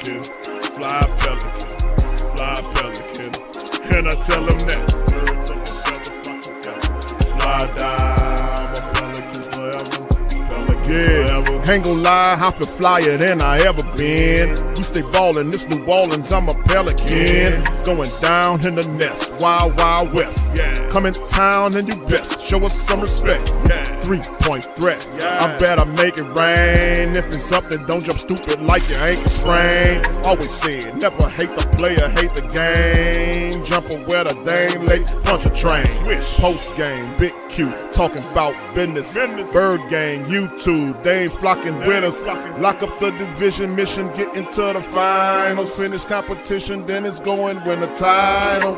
Pelican, fly Pelican, fly Pelican. And I tell them that birds of a feather flock together. Fly down, I'm a Pelican forever. Yeah, ain't gon' lie, I feel flyer than I ever been. We stay ballin', this New Orleans, I'm a Pelican. It's going down in the nest, wild, wild west. Come in town and you best, show us some respect. 3-point threat, I better make it rain. If it's something, don't jump stupid like your ankle sprain. Always said, never hate the player, hate the game. Jumpin' where the dame late, punch a train. Post game, big Q, talking about business. Bird gang, YouTube, they ain't flocking with us. Lock up the division mission, get into the finals. Finish competition, then it's going win the title.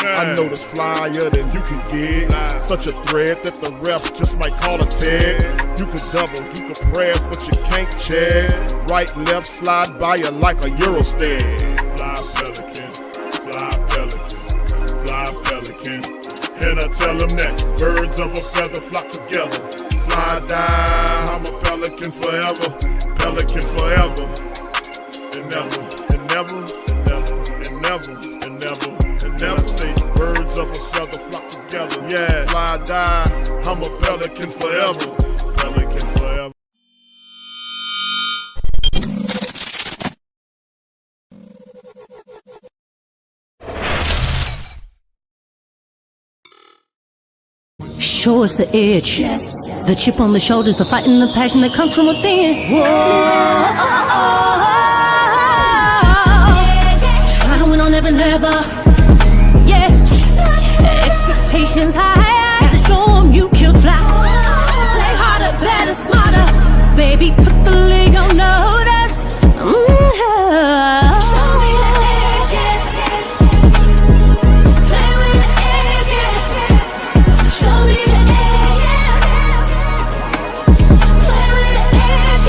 I know this flyer than you can get. Such a threat that the refs just might call a tag. You could double, you could press, but you can't check. Right, left, slide by you like a Eurostag. Fly Pelican, fly Pelican, fly Pelican. And I tell them that birds of a feather flock together. Fly down, I'm a Pelican forever. Pelican forever. And never, and never, and never, and never, and never, and never say birds of a feather flock together. Yeah, fly down, I'm a Pelican forever. Pelican forever. Show us the edge. The chip on the shoulders, the fight and the passion that comes from within. Whoa. Try to win on every level. Yeah. Expectations high. Gotta show them you can fly. Play harder, better, smarter. Baby, put the league on notice. Show me the edge, play with the edge, show me the edge, play with the edge,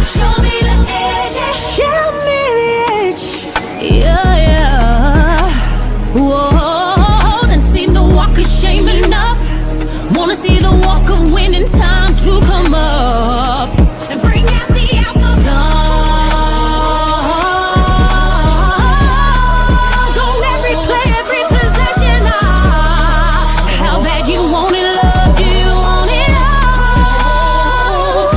show me the edge, show me the edge, yeah. Whoa, done seen the walk of shame enough. Wanna see the walk of winning, time to come up and bring out the apple. Don't every play, every possession. How bad you want it, love, do you want it all?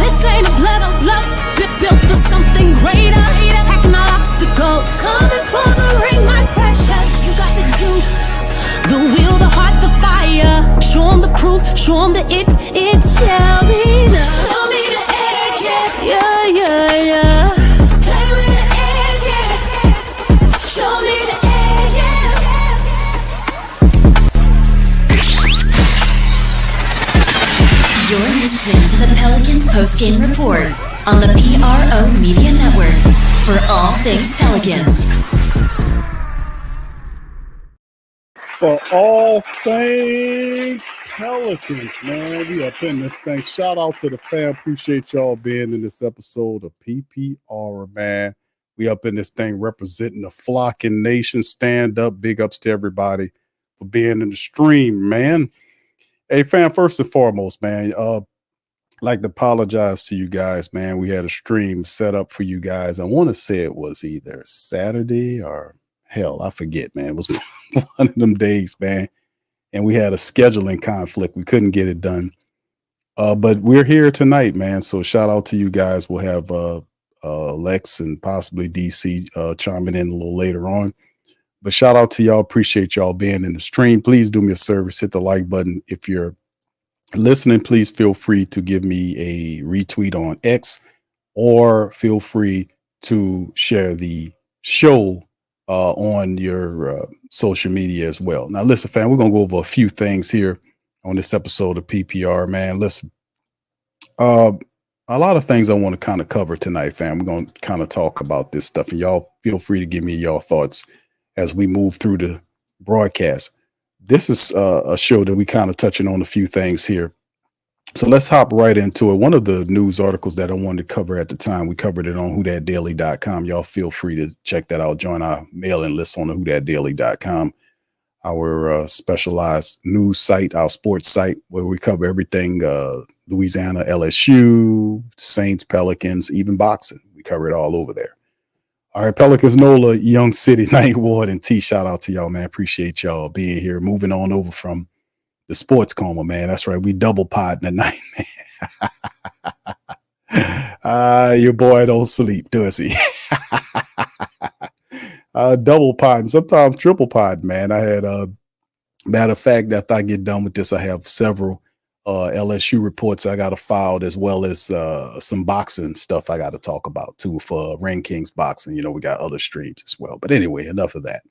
This ain't a blood of love, built for something greater. Attacking all obstacles, coming for the ring, my precious. You got the juice, the will, the heart, the fire. Show 'em the proof, show 'em the it shall be done. Show me the edge, yeah, yeah, yeah. Play with the edge, yeah. Show me the edge, yeah. You're listening to the Pelicans postgame report on the PRO Media Network for all things Pelicans. For all things Pelicans, man, we up in this thing. Shout out to the fam. Appreciate y'all being in this episode of PPR, man. We up in this thing representing the flocking nation. Stand up. Big ups to everybody for being in the stream, man. Hey, fam, first and foremost, man, like to apologize to you guys, man. We had a stream set up for you guys. I want to say it was either Saturday or hell, I forget, man. It was one of them days, man. And we had a scheduling conflict. We couldn't get it done. But we're here tonight, man. So shout out to you guys. We'll have Lex and possibly DC chiming in a little later on. But shout out to y'all. Appreciate y'all being in the stream. Please do me a service. Hit the like button. If you're listening, please feel free to give me a retweet on X or feel free to share the show on your social media as well. Now, listen, fam, we're going to go over a few things here on this episode of PPR, man. Listen, a lot of things I want to kind of cover tonight, fam. We're going to kind of talk about this stuff, and y'all feel free to give me your thoughts as we move through the broadcast. This is a show that we kind of touching on a few things here. So let's hop right into it. One of the news articles that I wanted to cover at the time, we covered it on whothatdaily.com. Y'all feel free to check that out. Join our mailing list on the whothatdaily.com, our specialized news site, our sports site, where we cover everything Louisiana, LSU, Saints, Pelicans, even boxing. We cover it all over there. All right, Pelicans, NOLA, Young City, Ninth Ward, and T. Shout out to y'all, man. Appreciate y'all being here. Moving on over from the sports coma, man. That's right. We double pod tonight, man. Your boy don't sleep, does he? Double pod and sometimes triple pod, man. I had matter of fact, after I get done with this, I have several LSU reports I got to file, as well as some boxing stuff I got to talk about too for Ring Kings boxing. You know, we got other streams as well. But anyway, enough of that.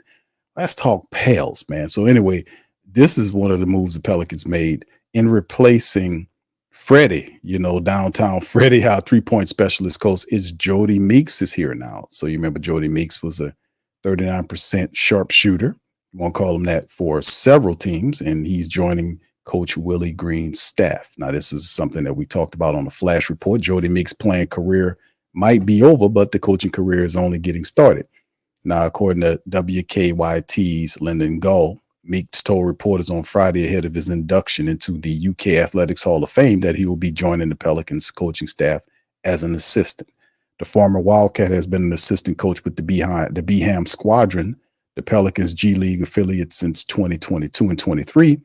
Let's talk Pels, man. So anyway, this is one of the moves the Pelicans made in replacing Freddie. You know, downtown Freddie, our 3-point specialist coach, is Jodie Meeks is here now. So you remember Jodie Meeks was a 39% sharpshooter. You won't call him that for several teams, and he's joining Coach Willie Green's staff. Now, this is something that we talked about on the Flash Report. Jodie Meeks' playing career might be over, but the coaching career is only getting started. Now, according to WKYT's Lyndon Gull, Meeks told reporters on Friday ahead of his induction into the UK Athletics Hall of Fame that he will be joining the Pelicans coaching staff as an assistant. The former Wildcat has been an assistant coach with the Beeham Squadron, the Pelicans G League affiliate, since 2022 and 23.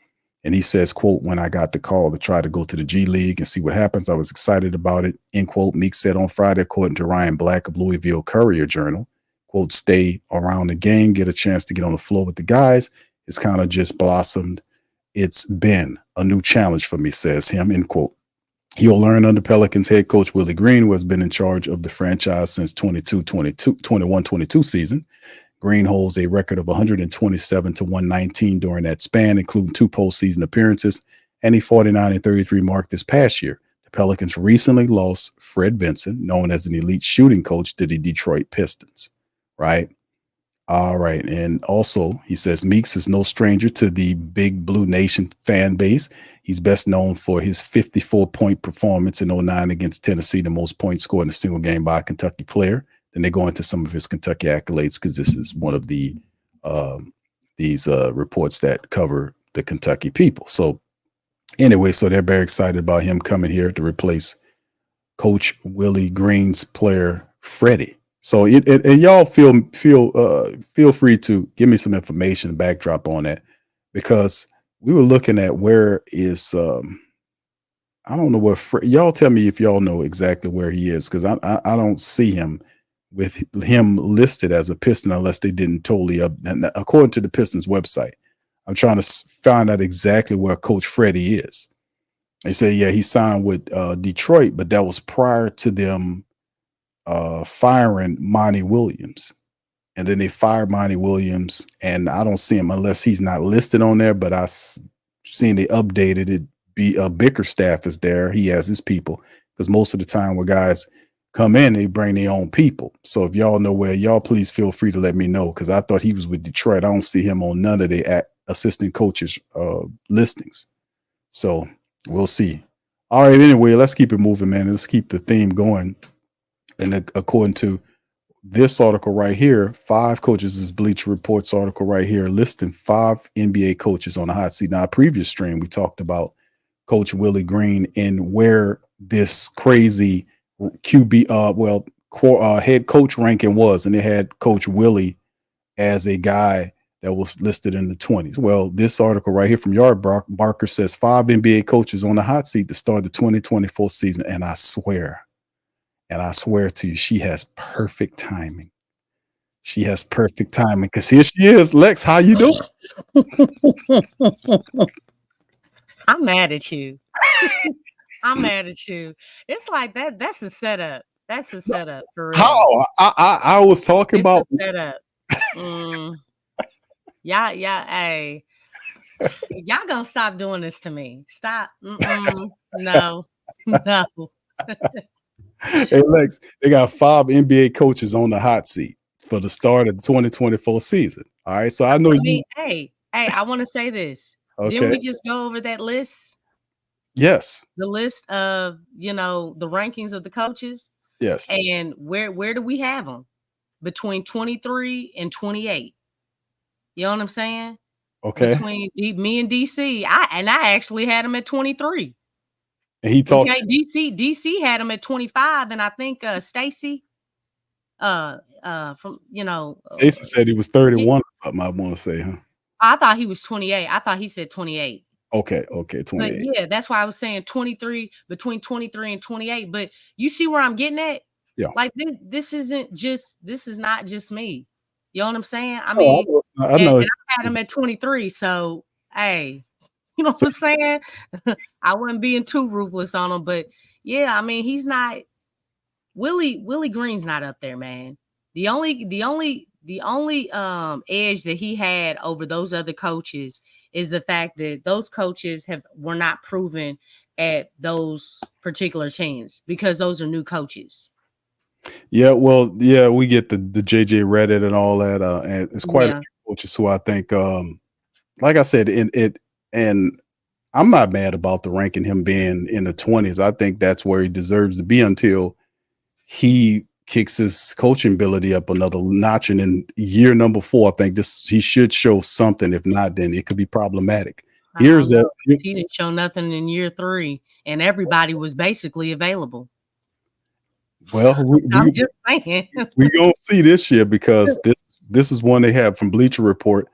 And he says, quote, "When I got the call to try to go to the G League and see what happens, I was excited about it," end quote. Meeks said on Friday, according to Ryan Black of Louisville Courier Journal, quote, "Stay around the game, get a chance to get on the floor with the guys. It's kind of just blossomed. It's been a new challenge for me," says him, end quote. He'll learn under Pelicans head coach Willie Green, who has been in charge of the franchise since 21-22 season. Green holds a record of 127-119 during that span, including 2 postseason appearances and a 49-33 mark this past year. The Pelicans recently lost Fred Vinson, known as an elite shooting coach, to the Detroit Pistons, right? All right. And also, he says Meeks is no stranger to the Big Blue Nation fan base. He's best known for his 54-point performance in 2009 against Tennessee, the most points scored in a single game by a Kentucky player. Then they go into some of his Kentucky accolades, because this is one of the these reports that cover the Kentucky people. So anyway, so they're very excited about him coming here to replace Coach Willie Green's player Freddie. So and y'all feel free to give me some information and backdrop on that, because we were looking at where is I don't know where y'all tell me if y'all know exactly where he is, because I don't see him with him listed as a Piston unless they didn't totally up. And according to the Pistons website, I'm trying to find out exactly where Coach Freddie is. They say, yeah, he signed with Detroit, but that was prior to them firing Monty Williams. And then they fired Monty Williams, and I don't see him unless he's not listed on there, but I seen they updated it. Bickerstaff is there. He has his people, because most of the time when guys come in, they bring their own people. So if y'all know where, y'all please feel free to let me know, because I thought he was with Detroit. I don't see him on none of the assistant coaches listings. So we'll see. All right, anyway, let's keep it moving, man. Let's keep the theme going. And according to this article right here, 5 coaches, is Bleacher Report's article right here, listing 5 NBA coaches on the hot seat. Now, previous stream, we talked about Coach Willie Green and where this crazy QB, head coach ranking was, and they had Coach Willie as a guy that was listed in the 20s. Well, this article right here from Yardbarker says 5 NBA coaches on the hot seat to start the 2024 season, and I swear to you, she has perfect timing. She has perfect timing, because here she is. Lex, how you doing? I'm mad at you. I'm mad at you. It's like that. That's a setup. That's a setup for real. How? I was talking about a setup. Yeah. Hey, y'all gonna stop doing this to me? Stop. No. Hey, Lex, they got 5 NBA coaches on the hot seat for the start of the 2024 season. All right, so I know Hey, I want to say this. Okay. Didn't we just go over that list? Yes. The list of, the rankings of the coaches. Yes. And where do we have them? Between 23 and 28. You know what I'm saying? Okay. Between me and DC, I actually had them at 23. And he talked. Okay, DC had him at 25, and I think Stacy, from Stacey said he was 31 or something. I want to say, huh? I thought he was 28. I thought he said 28. Okay, But 28. yeah, that's why I was saying 23, between 23 and 28. But you see where I'm getting at? Yeah. Like this is not just me. You know what I'm saying? I Oh, mean, I know. and I had him at 23. So hey, you know what I'm saying? I wasn't being too ruthless on him, but yeah, I mean, he's not Willie Green's not up there, man. The only edge that he had over those other coaches is the fact that those coaches were not proven at those particular teams because those are new coaches. Yeah, well, yeah, we get the JJ Reddit and all that, and it's quite a few coaches who I think, like I said, and I'm not mad about the ranking him being in the 20s. I think that's where he deserves to be until he kicks his coaching ability up another notch. And in year number 4, I think he should show something. If not, then it could be problematic. He didn't show nothing in year 3, and everybody was basically available. Well, I'm just saying. We're going to see this year because this is one they have from Bleacher Report.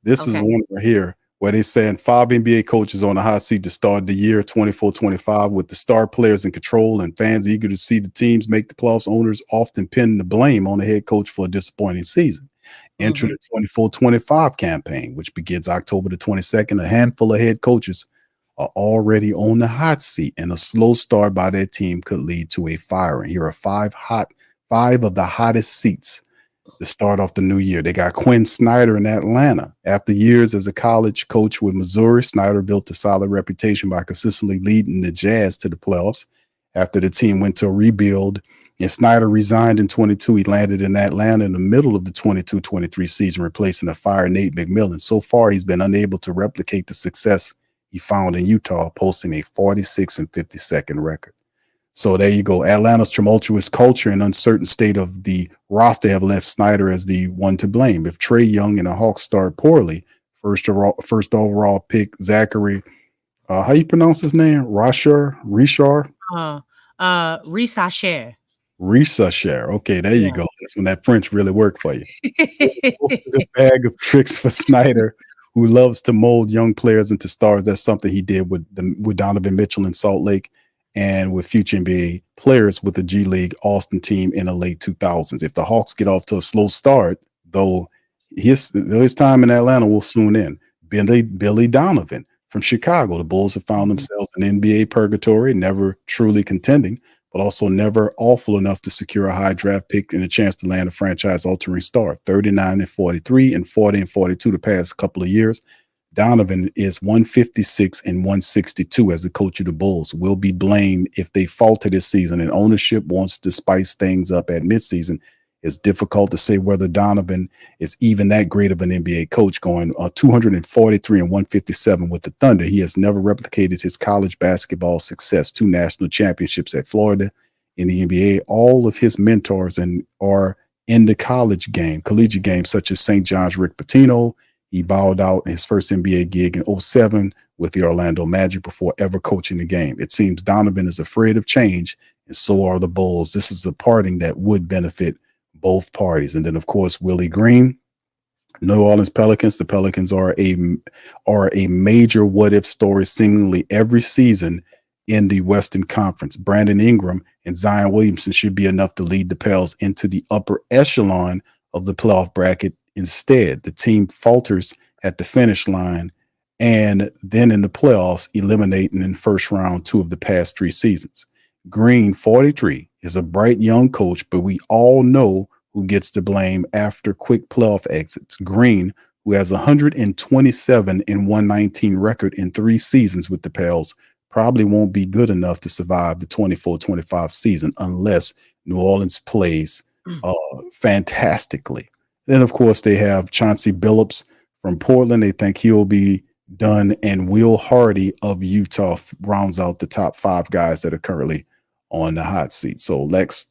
This is one right here where they're saying 5 NBA coaches on the hot seat to start the year 24-25 with the star players in control and fans eager to see the teams make the playoffs. Owners often pin the blame on the head coach for a disappointing season. Enter the 24-25 campaign, which begins October the 22nd. A handful of head coaches are already on the hot seat, and a slow start by their team could lead to a firing. Here are 5 of the hottest seats to start off the new year. They got Quinn Snyder in Atlanta. After years as a college coach with Missouri, Snyder built a solid reputation by consistently leading the Jazz to the playoffs. After the team went to a rebuild and Snyder resigned in 22, he landed in Atlanta in the middle of the 22-23 season, replacing a fired Nate McMillan. So far, he's been unable to replicate the success he found in Utah, posting a 46-52 record. So there you go. Atlanta's tumultuous culture and uncertain state of the roster have left Snyder as the one to blame. If Trae Young and the Hawks start poorly, first overall pick Zachary, how you pronounce his name? Rishar? Risasher. Okay, there you go. That's when that French really worked for you. A bag of tricks for Snyder, who loves to mold young players into stars. That's something he did with Donovan Mitchell in Salt Lake and with future NBA players with the G League Austin team in the late 2000s. If the Hawks get off to a slow start, though, his time in Atlanta will soon end. Billy Donovan from Chicago. The Bulls have found themselves in NBA purgatory, never truly contending, but also never awful enough to secure a high draft pick and a chance to land a franchise-altering star. 39-43 and 40-42 the past couple of years. Donovan is 156-162 as the coach of the Bulls. Will be blamed if they falter this season, and ownership wants to spice things up at midseason. It's difficult to say whether Donovan is even that great of an NBA coach, going 243-157 with the Thunder. He has never replicated his college basketball success, 2 national championships at Florida in the NBA. All of his mentors are in the collegiate game, such as St. John's Rick Pitino. He bowed out in his first NBA gig in 2007 with the Orlando Magic before ever coaching the game. It seems Donovan is afraid of change, and so are the Bulls. This is a parting that would benefit both parties. And then, of course, Willie Green, New Orleans Pelicans. The Pelicans are a major what-if story seemingly every season in the Western Conference. Brandon Ingram and Zion Williamson should be enough to lead the Pels into the upper echelon of the playoff bracket. Instead, the team falters at the finish line and then in the playoffs, eliminating in first round 2 of the past 3 seasons. Green, 43, is a bright young coach, but we all know who gets the blame after quick playoff exits. Green, who has 127-119 record in 3 seasons with the Pels, probably won't be good enough to survive the 24-25 season unless New Orleans plays fantastically. Then, of course, they have Chauncey Billups from Portland. They think he'll be done, and Will Hardy of Utah rounds out the top 5 guys that are currently on the hot seat. So, Lex,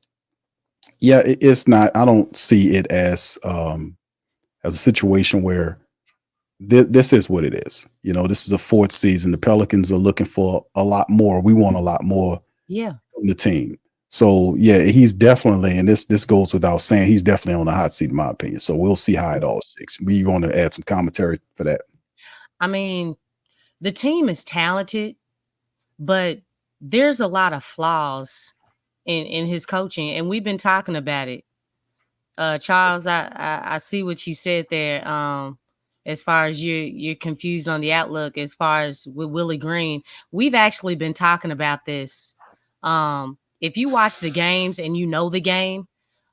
yeah, it's not. I don't see it as a situation where this is what it is. You know, this is a fourth season. The Pelicans are looking for a lot more. We want a lot more Yeah. from the team. So yeah, he's definitely, and this goes without saying, he's definitely on the hot seat in my opinion. So we'll see how it all shakes. We want to add some commentary for that. I mean, the team is talented, but there's a lot of flaws in his coaching, and we've been talking about it. Charles, I see what you said there. As far as you're confused on the outlook, as far as with Willie Green, we've actually been talking about this. If you watch the games and you know the game,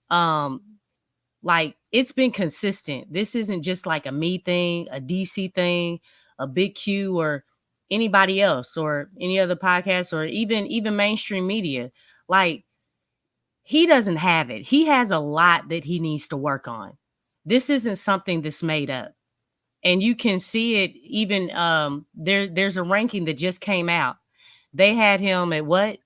like it's been consistent. This isn't just like a me thing, a DC thing, a Big Q or anybody else or any other podcast or even mainstream media. Like he doesn't have it. He has a lot that he needs to work on. This isn't something that's made up. And you can see it even there's a ranking that just came out. They had him at what?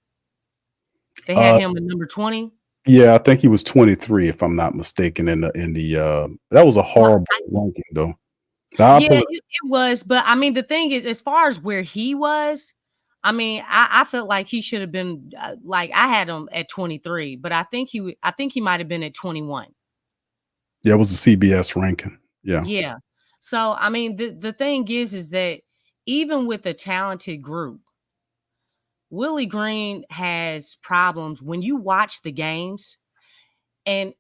They had him at number 20. Yeah, I think he was 23, if I'm not mistaken. In the that was a horrible ranking, though. Yeah, it was. But I mean, the thing is, as far as where he was, I mean, I felt like he should have been like I had him at 23, but I think he might have been at 21. Yeah, it was the CBS ranking. Yeah. Yeah. So I mean, the thing is that even with a talented group, Willie Green has problems when you watch the games, and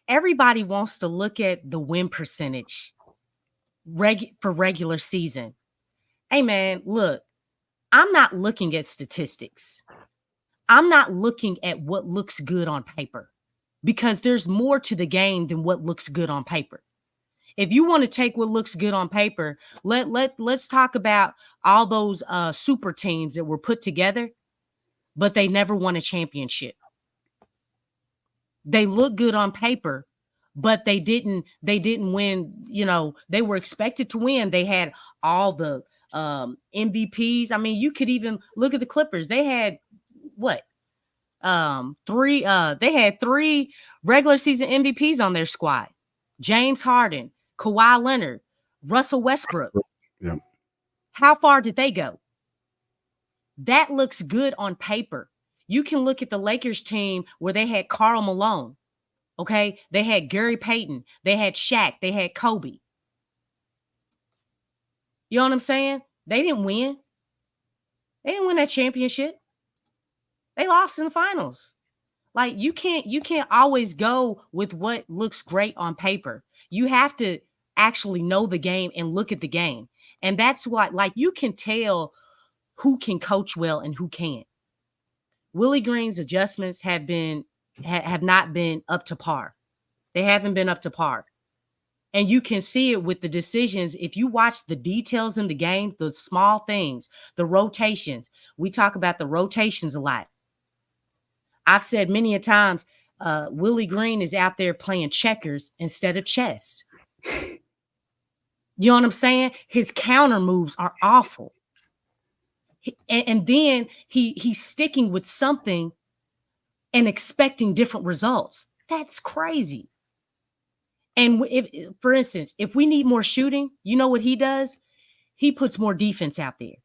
everybody wants to look at the win percentage for regular season. Hey man, look, I'm not looking at statistics. I'm not looking at what looks good on paper because there's more to the game than what looks good on paper. If you want to take what looks good on paper, let's talk about all those super teams that were put together, but they never won a championship. They look good on paper, but they didn't win. You know, they were expected to win. They had all the MVPs. I mean, you could even look at the Clippers. They had what? They had 3 regular season MVPs on their squad. James Harden, Kawhi Leonard, Russell Westbrook. Yeah. How far did they go? That looks good on paper. You can look at the Lakers team where they had Karl Malone. Okay. They had Gary Payton. They had Shaq. They had Kobe. You know what I'm saying? They didn't win. They didn't win that championship. They lost in the finals. Like you can't always go with what looks great on paper. You have to actually know the game and look at the game. And that's what, like, you can tell who can coach well and who can't. Willie Green's adjustments have not been up to par. They haven't been up to par. And you can see it with the decisions. If you watch the details in the game, the small things, the rotations, we talk about the rotations a lot. I've said many a times, Willie Green is out there playing checkers instead of chess. You know what I'm saying? His counter moves are awful. And then he's sticking with something and expecting different results. That's crazy. And for instance, if we need more shooting, you know what he does? He puts more defense out there.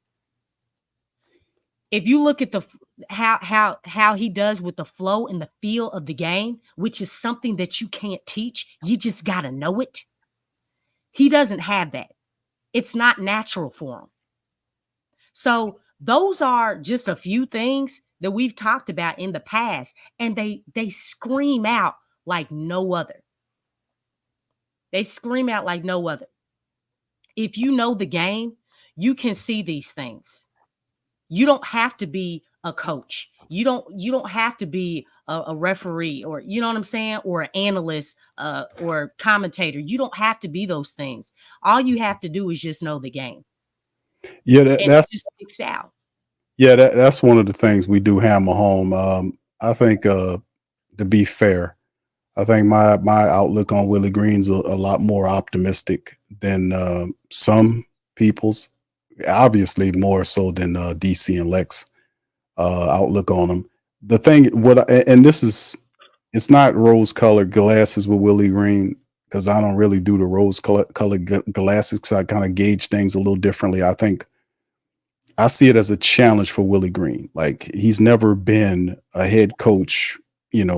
If you look at the how he does with the flow and the feel of the game, which is something that you can't teach, you just got to know it. He doesn't have that. It's not natural for him. So those are just a few things that we've talked about in the past, and they scream out like no other. They scream out like no other. If you know the game, you can see these things. You don't have to be a coach. You don't have to be a referee, or you know what I'm saying, or an analyst or a commentator. You don't have to be those things. All you have to do is just know the game. Yeah, that's it just sticks out. Yeah, that's one of the things we do hammer home. I think to be fair, I think my outlook on Willie Green's a lot more optimistic than some people's. Obviously, more so than DC and Lex outlook on him. The thing, and this is, it's not rose-colored glasses with Willie Green. because I don't really do the rose-colored glasses, because I kind of gauge things a little differently. I see it as a challenge for Willie Green. Like, he's never been a head coach, in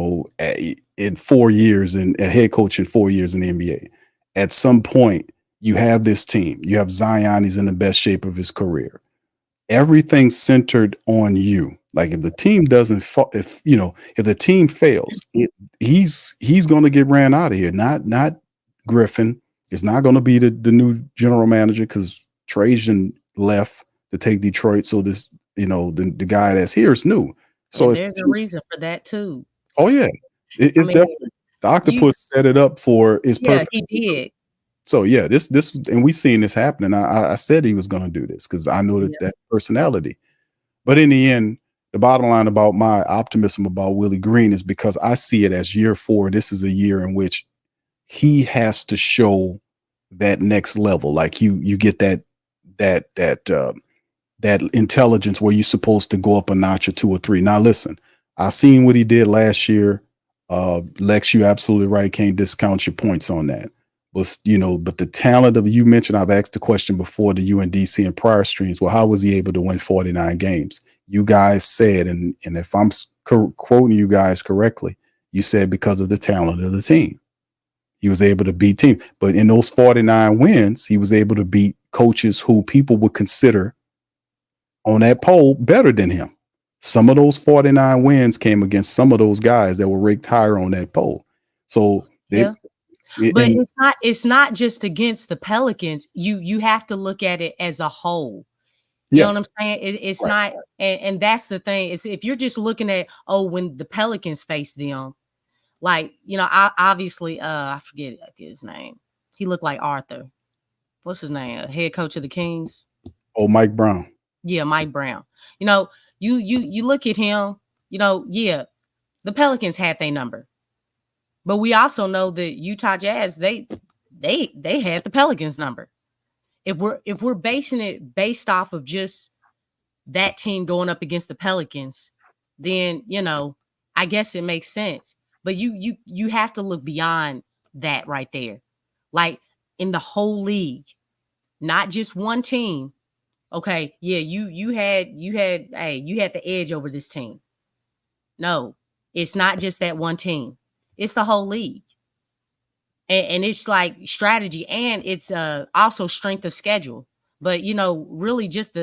4 years, and a head coach in 4 years in the NBA. At some point, you have this team. You have Zion. He's in the best shape of his career. Everything's centered on you. Like, if the team doesn't, if the team fails, he's going to get ran out of here. Not Griffin. It's not going to be the new general manager, because Trajan left to take Detroit. So this, the guy that's here is new. So and there's a reason for that too. Oh yeah, it's definitely the octopus set it up for his perfect. Yeah, he did. So yeah, this and we seen this happening. I said he was going to do this because I know that personality. But in the end, the bottom line about my optimism about Willie Green is because I see it as year 4. This is a year in which he has to show that next level. Like, you get that intelligence where you're supposed to go up a notch or 2 or 3. Now listen, I seen what he did last year. Lex, you're absolutely right. Can't discount your points on that. But the talent of, you mentioned, I've asked the question before to UNDC in prior streams. Well, how was he able to win 49 games? You guys said, and if I'm quoting you guys correctly, you said because of the talent of the team. He was able to beat teams. But in those 49 wins, he was able to beat coaches who people would consider on that poll better than him. Some of those 49 wins came against some of those guys that were ranked higher on that poll. So but it's not just against the Pelicans. You have to look at it as a whole. You know what I'm saying? It's right. Not, and that's the thing. Is if you're just looking at, when the Pelicans face them, like, obviously, I forget his name. He looked like Arthur. What's his name? Head coach of the Kings. Oh, Mike Brown. Yeah, Mike Brown. You look at him. The Pelicans had their number, but we also know that Utah Jazz they had the Pelicans number. If we're basing it based off of just that team going up against the Pelicans, then I guess it makes sense. But you have to look beyond that right there, like in the whole league, not just one team. Okay, yeah, you had the edge over this team. No, it's not just that one team; it's the whole league, and it's like strategy, and it's also strength of schedule. But really, just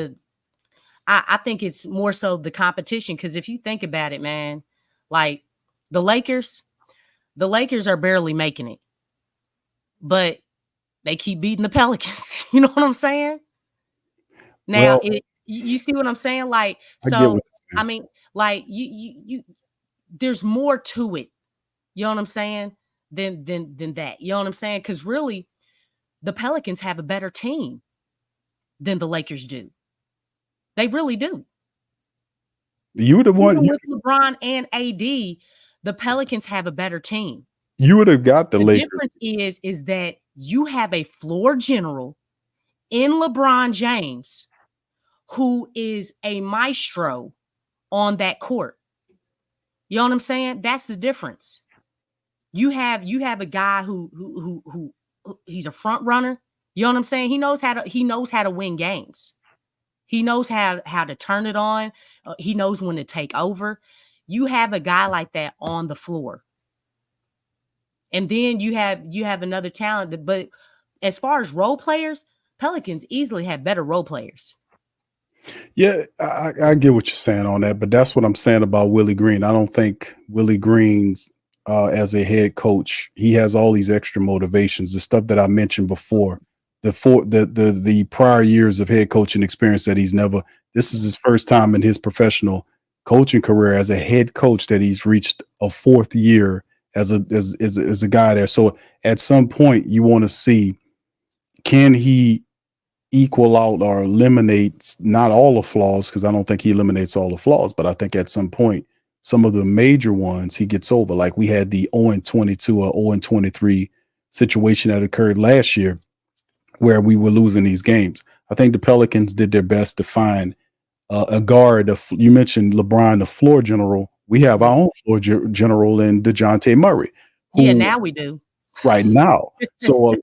I think it's more so the competition, because if you think about it, man, like the Lakers are barely making it, but they keep beating the Pelicans. You know what I'm saying? Now, you see what I'm saying? Like, so, I mean, like you there's more to it. You know what I'm saying? Than that. You know what I'm saying? Because really, the Pelicans have a better team than the Lakers do. They really do. You would have won with LeBron and AD. The Pelicans have a better team. You would have got the Lakers. The difference is that you have a floor general in LeBron James, who is a maestro on that court. You know what I'm saying? That's the difference. You have a guy who he's a front runner. You know what I'm saying? He knows how to win games. He knows how to turn it on. He knows when to take over. You have a guy like that on the floor. And then you have another talent. But as far as role players, Pelicans easily have better role players. Yeah, I get what you're saying on that, but that's what I'm saying about Willie Green. I don't think Willie Green's as a head coach, he has all these extra motivations, the stuff that I mentioned before, the prior years of head coaching experience that this is his first time in his professional coaching career as a head coach that he's reached a 4th year as a guy there. So at some point you want to see, can he equal out or eliminate not all the flaws, because I don't think he eliminates all the flaws, but I think at some point some of the major ones he gets over. Like we had the 0-22 or 0-23 situation that occurred last year where we were losing these games. I think the Pelicans did their best to find a guard. You mentioned LeBron, the floor general. We have our own floor general in DeJounte Murray. Yeah, now we do. right now. So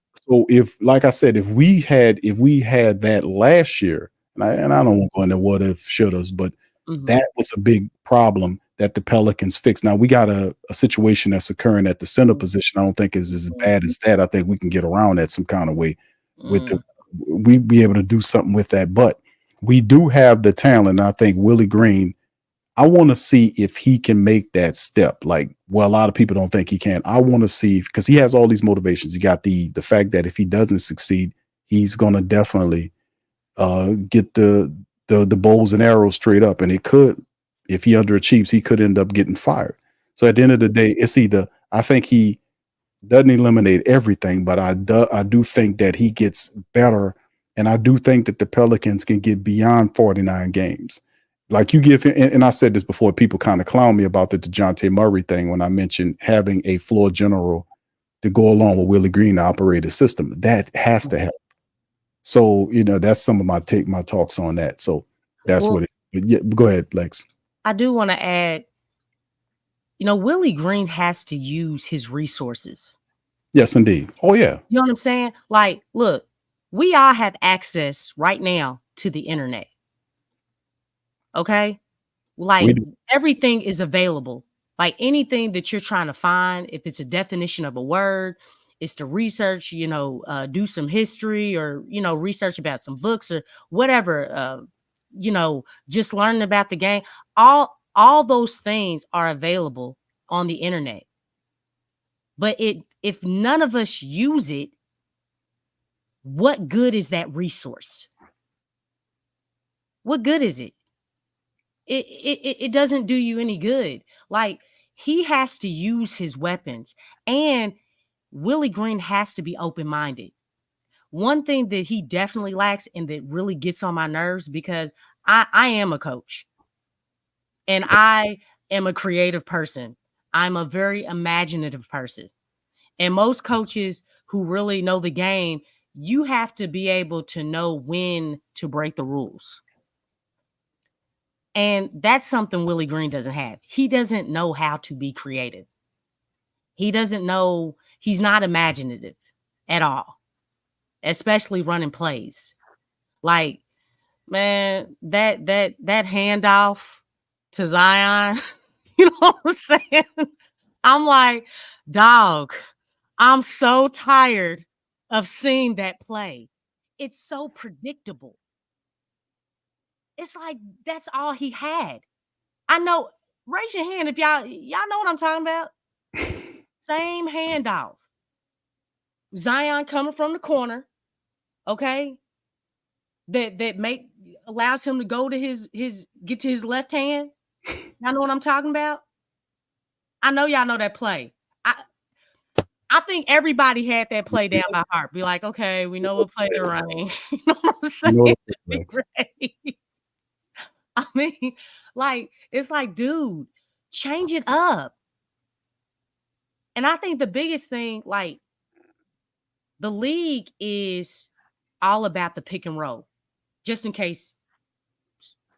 if, like I said, if we had that last year, and I don't want to go into what if, should have, but that was a big problem that the Pelicans fixed. Now we got a situation that's occurring at the center position. I don't think is as bad as that. I think we can get around that some kind of way with we be able to do something with that. But we do have the talent. I think Willie Green, I want to see if he can make that step. Like, well, a lot of people don't think he can. I want to see, because he has all these motivations. He got the fact that if he doesn't succeed, he's going to definitely get the bows and arrows straight up. And it could, if he underachieves, he could end up getting fired. So at the end of the day, it's either, I think he doesn't eliminate everything, but I do think that he gets better. And I do think that the Pelicans can get beyond 49 games. Like you give him, and I said this before, people kind of clown me about the DeJounte Murray thing when I mentioned having a floor general to go along with Willie Green to operate a system. That has to help. So, that's some of my talks on that. So that's what it is. But yeah, go ahead, Lex. I do want to add, Willie Green has to use his resources. Yes, indeed. Oh, yeah. You know what I'm saying? Like, look, we all have access right now to the internet. Okay? Like, everything is available. Like, anything that you're trying to find, if it's a definition of a word, it's to research, do some history or, research about some books or whatever, just learning about the game. All those things are available on the internet. But if none of us use it, what good is that resource? What good is it? It doesn't do you any good. Like, he has to use his weapons, and Willie Green has to be open-minded. One thing that he definitely lacks and that really gets on my nerves, because I am a coach and I am a creative person. I'm a very imaginative person. And most coaches who really know the game, you have to be able to know when to break the rules. And that's something Willie Green doesn't have. He doesn't know how to be creative. He doesn't know, he's not imaginative at all, especially running plays. Like, man, that handoff to Zion, you know what I'm saying? I'm like, dog, I'm so tired of seeing that play. It's so predictable. It's like, that's all he had. I know. Raise your hand if y'all know what I'm talking about. Same handoff. Zion coming from the corner, okay? That allows him to go to get to his left hand. Y'all know what I'm talking about? I know y'all know that play. I think everybody had that play down by heart. Be like, okay, we know what play they're running. You know what I'm saying? I mean, like, it's like, dude, change it up. And I think the biggest thing, like, the league is all about the pick and roll, just in case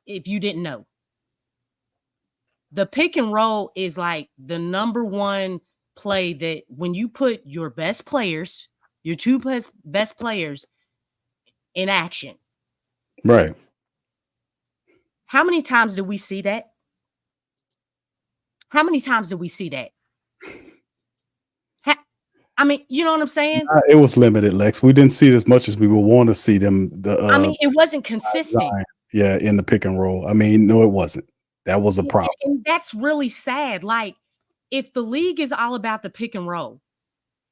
if you didn't know. The pick and roll is like the number one play that when you put your best players, your two best players in action. Right. How many times do we see that? How many times do we see that? I mean, you know what I'm saying? It was limited, Lex. We didn't see it as much as we would want to see them. I mean, it wasn't consistent. In the pick and roll. I mean, no, it wasn't. That was a problem. And that's really sad. Like, if the league is all about the pick and roll,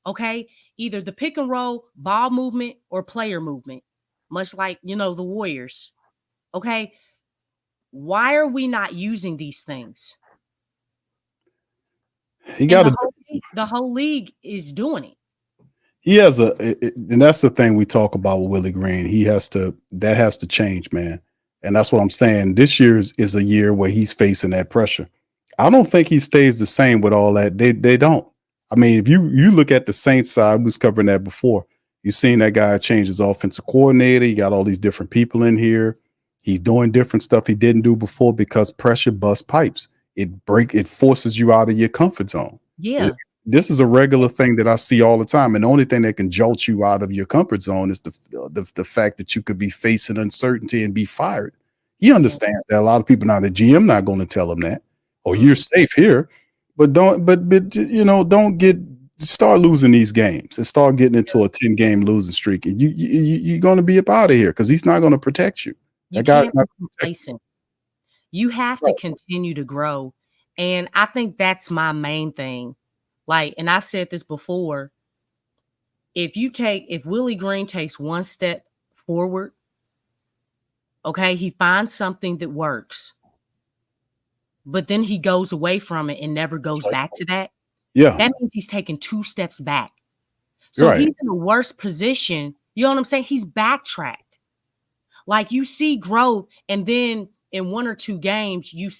okay, either the pick and roll, ball movement, or player movement, much like, the Warriors, okay, why are we not using these things? The whole league is doing it. He has and that's the thing we talk about with Willie Green. That has to change, man. And that's what I'm saying. This year is a year where he's facing that pressure. I don't think he stays the same with all that. They don't. I mean, if you look at the Saints side, we was covering that before. You've seen that guy change his offensive coordinator. You got all these different people in here. He's doing different stuff he didn't do before because pressure busts pipes. It forces you out of your comfort zone. Yeah. this is a regular thing that I see all the time. And the only thing that can jolt you out of your comfort zone is the fact that you could be facing uncertainty and be fired. He understands that a lot of people, now the GM not going to tell him that, or you're safe here, but don't start losing these games and start getting into a 10-game losing streak. And you're going to be up out of here because he's not going to protect you. You That guy's can't not be complacent. You have to continue to grow. And I think that's my main thing. Like, and I've said this before, if Willie Green takes one step forward, okay, he finds something that works, but then he goes away from it and never goes back to that. Yeah. That means he's taking 2 steps back. So Right. he's in a worse position. You know what I'm saying? He's backtracked. Like, you see growth, and then in 1 or 2 games, you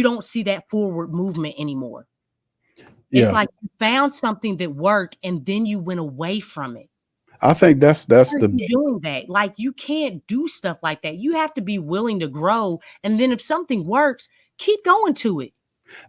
don't see that forward movement anymore. Yeah. It's like you found something that worked and then you went away from it. I think that's Why are the you doing that? Like, you can't do stuff like that. You have to be willing to grow. And then if something works, keep going to it.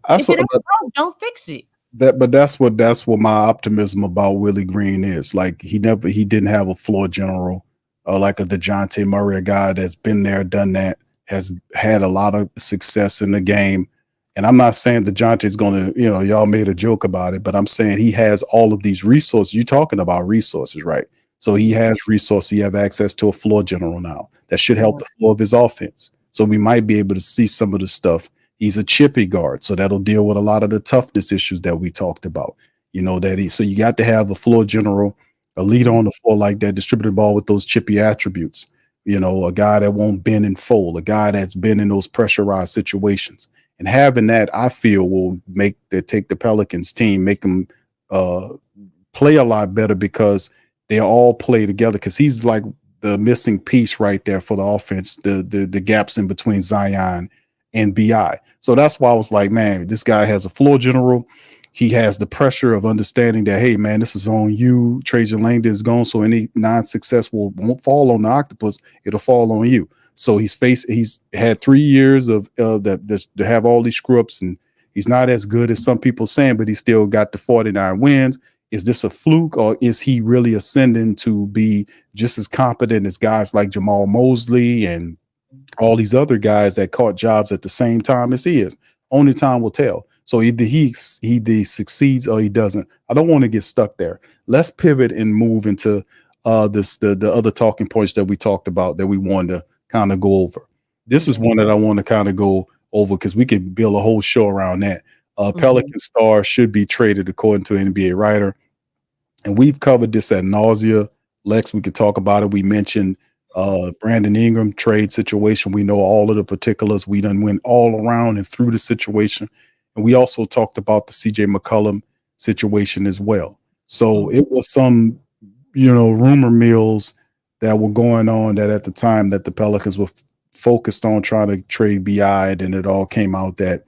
that's If it what, ain't broke, don't fix it. that's what my optimism about Willie Green is. Like, he didn't have a floor general like a DeJounte Murray, a guy that's been there, done that, has had a lot of success in the game. And I'm not saying DeJounte's going to, y'all made a joke about it, but I'm saying he has all of these resources. You're talking about resources, right? So he has resources. He have access to a floor general now that should help the flow of his offense. So we might be able to see some of the stuff. He's a chippy guard, so that'll deal with a lot of the toughness issues that we talked about. So you got to have a floor general, a leader on the floor like that, distribute the ball with those chippy attributes. A guy that won't bend and fold, a guy that's been in those pressurized situations. And having that, I feel, will take the Pelicans team, make them play a lot better because they all play together. Because he's like the missing piece right there for the offense, the gaps in between Zion and BI. So that's why I was like, man, this guy has a floor general. He has the pressure of understanding that, hey, man, this is on you. Trajan Langdon is gone, so any non-success won't fall on the Octopus. It'll fall on you. So he's had 3 years of that to have all these screw-ups, and he's not as good as some people saying, but he still got the 49 wins. Is this a fluke, or is he really ascending to be just as competent as guys like Jamal Mosley and all these other guys that caught jobs at the same time as he is? Only time will tell. So either he succeeds or he doesn't. I don't want to get stuck there. Let's pivot and move into the other talking points that we talked about that we wanted to kind of go over. This is one that I want to kind of go over because we could build a whole show around that. Pelican star should be traded according to an NBA writer. And we've covered this ad nausea. Lex, we could talk about it. We mentioned Brandon Ingram trade situation. We know all of the particulars. We done went all around and through the situation. And we also talked about the CJ McCollum situation as well. So it was some, rumor mills that were going on that at the time that the Pelicans were focused on trying to trade BI, and it all came out that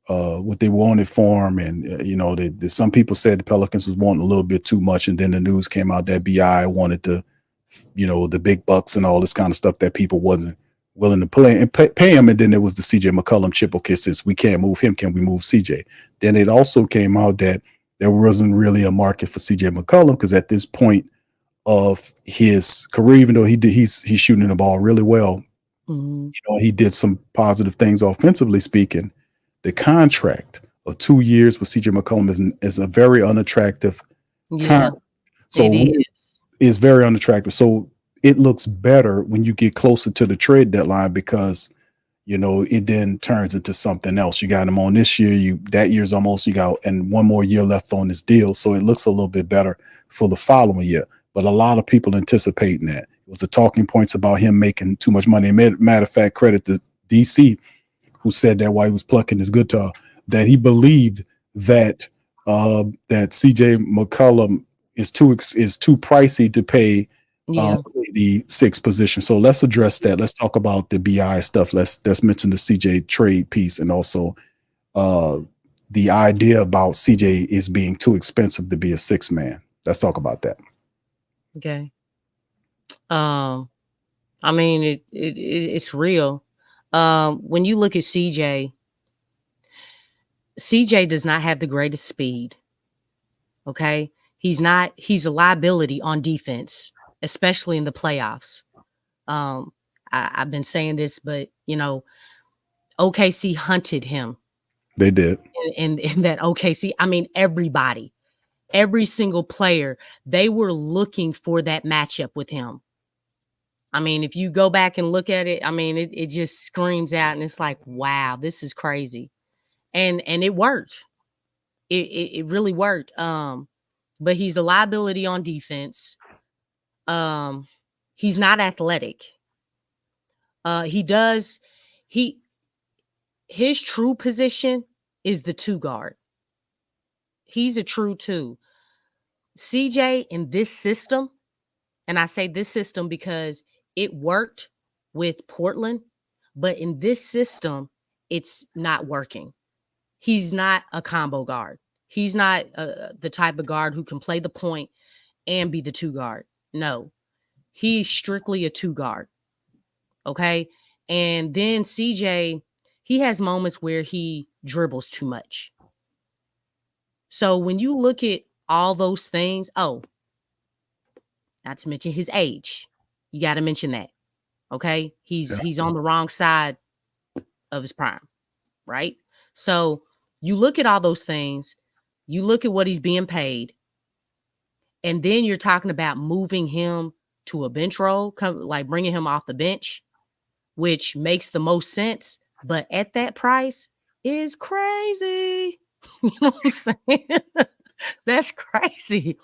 what they wanted for him, and some people said the Pelicans was wanting a little bit too much, and then the news came out that BI wanted to, the big bucks and all this kind of stuff that people wasn't willing to pay him, and then there was the CJ McCollum chip. Okay, since we can't move him, can we move CJ? Then it also came out that there wasn't really a market for CJ McCollum because at this point of his career, even though he's shooting the ball really well, he did some positive things offensively speaking. The contract of 2 years with CJ McCollum is a very unattractive contract. So it's very unattractive. So it looks better when you get closer to the trade deadline because, it then turns into something else. You got him on this year. That year's almost, and one more year left on this deal. So it looks a little bit better for the following year. But a lot of people anticipating that. It was the talking points about him making too much money. Matter of fact, credit to DC, who said that while he was plucking his guitar, that he believed that that CJ McCollum is too pricey to pay the sixth position. So let's address that. Let's talk about the BI stuff. Let's mention the CJ trade piece, and also the idea about CJ is being too expensive to be a sixth man. Let's talk about that. Okay. I mean, it's real. When you look at CJ CJ does not have the greatest speed. Okay. He's a liability on defense, especially in the playoffs. I've been saying this, but OKC hunted him. They did. In that OKC, I mean, every single player, they were looking for that matchup with him. I mean, if you go back and look at it, I mean, it just screams out, and it's like, wow, this is crazy. And it worked. It really worked. But he's a liability on defense. He's not athletic. His true position is the 2 guard. He's a true 2. CJ in this system, and I say this system because it worked with Portland, but in this system, it's not working. He's not a combo guard. He's not the type of guard who can play the point and be the 2 guard. No, he's strictly a 2 guard. Okay. And then CJ, he has moments where he dribbles too much. So when you look at all those things, not to mention his age, you got to mention that. Okay. He's on the wrong side of his prime. Right. So you look at all those things, you look at what he's being paid, and then you're talking about moving him to a bench role, like bringing him off the bench, which makes the most sense. But at that price is crazy. You know what I'm saying? That's crazy.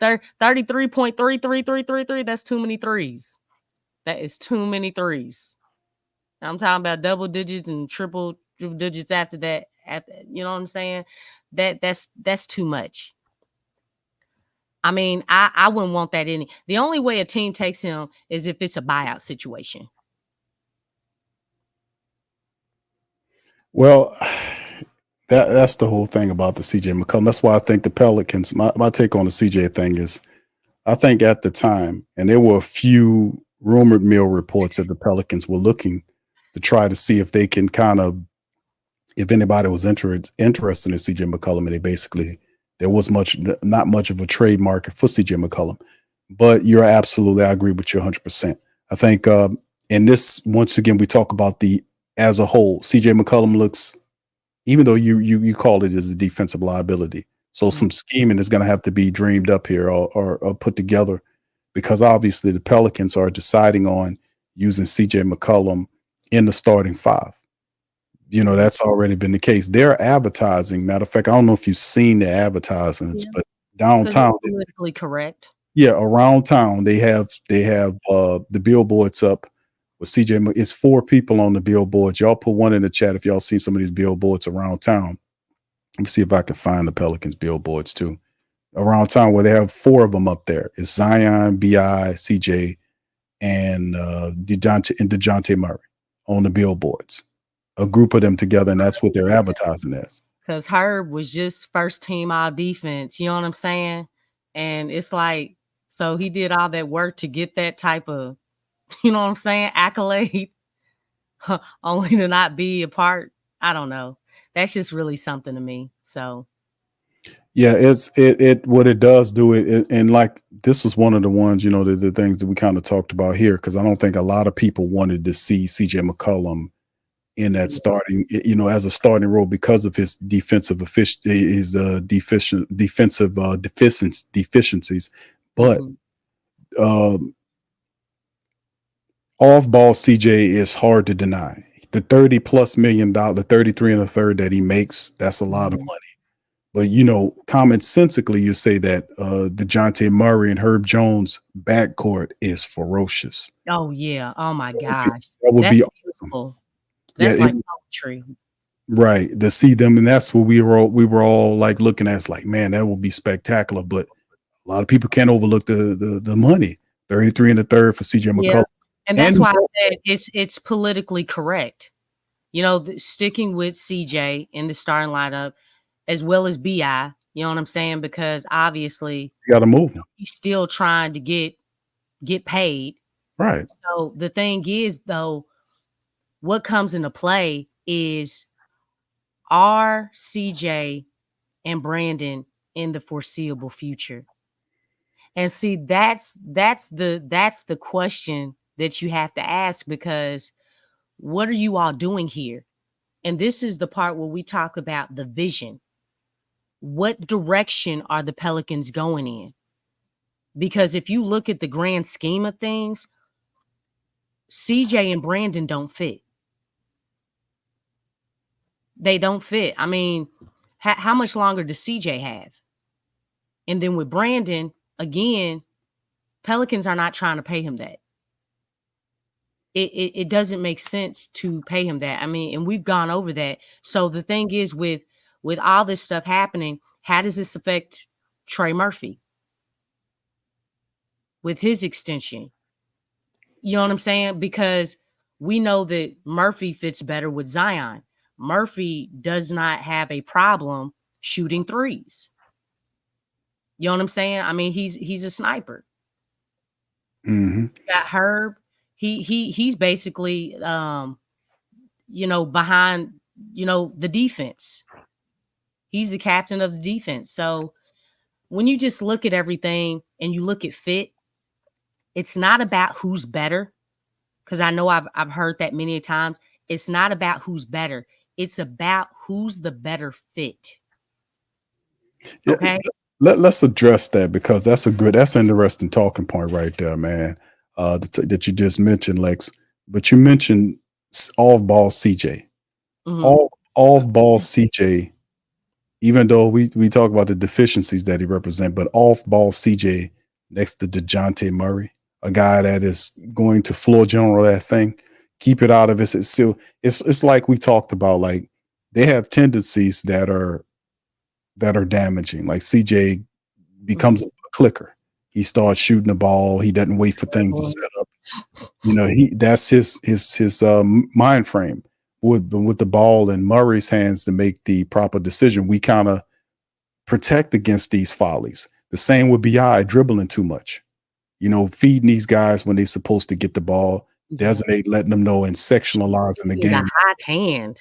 33.33333. That's too many threes. That is too many threes. I'm talking about double digits and triple digits after that. You know what I'm saying? That's too much. I mean, I wouldn't want that any. The only way a team takes him is if it's a buyout situation. Well, that's the whole thing about the CJ McCollum. That's why I think the Pelicans, my take on the CJ thing is, I think at the time, and there were a few rumored mill reports that the Pelicans were looking to try to see if they can kind of, if anybody was interested in CJ McCollum, and there was not much of a trade market for CJ McCollum. But you're absolutely, I agree with you 100%. I think in this, once again, we talk about as a whole, CJ McCollum looks, even though you call it as a defensive liability. So some scheming is going to have to be dreamed up here or put together, because obviously the Pelicans are deciding on using CJ McCollum in the starting 5. That's already been the case. They're advertising. Matter of fact, I don't know if you've seen the advertisements, but downtown, politically correct. Yeah, around town they have the billboards up with CJ. It's 4 people on the billboards. Y'all put one in the chat if y'all see some of these billboards around town. Let me see if I can find the Pelicans billboards too. Around town, where they have 4 of them up there. It's Zion, BI, CJ, and DeJounte Murray on the billboards. A group of them together, and that's what they're advertising as. Because Herb was just first team all defense, you know what I'm saying? And it's like, so he did all that work to get that type of, you know what I'm saying, accolade, only to not be a part. I don't know. That's just really something to me. So yeah, it what it does do it, and like this was one of the ones, the things that we kind of talked about here, because I don't think a lot of people wanted to see CJ McCollum in that starting, as a starting role because of his defensive deficiencies. But off-ball CJ is hard to deny. The $30+ million, the 33 and a third that he makes, that's a lot of money. But commonsensically, you say that DeJounte Murray and Herb Jones backcourt is ferocious. Oh yeah! Oh my gosh, that would be beautiful. Awesome. That's like poetry. Right. To see them, and that's what we were all like looking at. It's like, man, that would be spectacular. But a lot of people can't overlook the money. 33 and a third for CJ McCollum. And that's why I said it's politically correct. Sticking with CJ in the starting lineup as well as BI, you know what I'm saying? Because obviously you gotta move him. He's still trying to get paid. Right. So the thing is, though, what comes into play is, are CJ and Brandon in the foreseeable future? And see, that's the question that you have to ask, because what are you all doing here? And this is the part where we talk about the vision. What direction are the Pelicans going in? Because if you look at the grand scheme of things, CJ and Brandon don't fit. They don't fit. I mean, how much longer does CJ have? And then with Brandon, again, Pelicans are not trying to pay him that. It doesn't make sense to pay him that. I mean, and we've gone over that. So the thing is, with all this stuff happening, how does this affect Trey Murphy with his extension? You know what I'm saying? Because we know that Murphy fits better with Zion. Murphy does not have a problem shooting threes. You know what I'm saying? I mean, he's a sniper. Mm-hmm. Got Herb. He's basically behind, the defense. He's the captain of the defense. So when you just look at everything and you look at fit, it's not about who's better. Because I know I've heard that many times. It's not about who's better. It's about who's the better fit. Okay. Let's address that, because that's an interesting talking point right there, man. That you just mentioned, Lex. But you mentioned off-ball CJ. Mm-hmm. Off-ball CJ, even though we talk about the deficiencies that he represents, but off-ball CJ next to DeJounte Murray, a guy that is going to floor general that thing, keep it out of it. It's like we talked about, like they have tendencies that are damaging. Like CJ becomes a clicker. He starts shooting the ball. He doesn't wait for things to set up. That's his mind frame. With the ball in Murray's hands to make the proper decision, we kind of protect against these follies. The same with BI, dribbling too much. Feeding these guys when they're supposed to get the ball, designate, letting them know, and sectionalizing the game. A hot hand.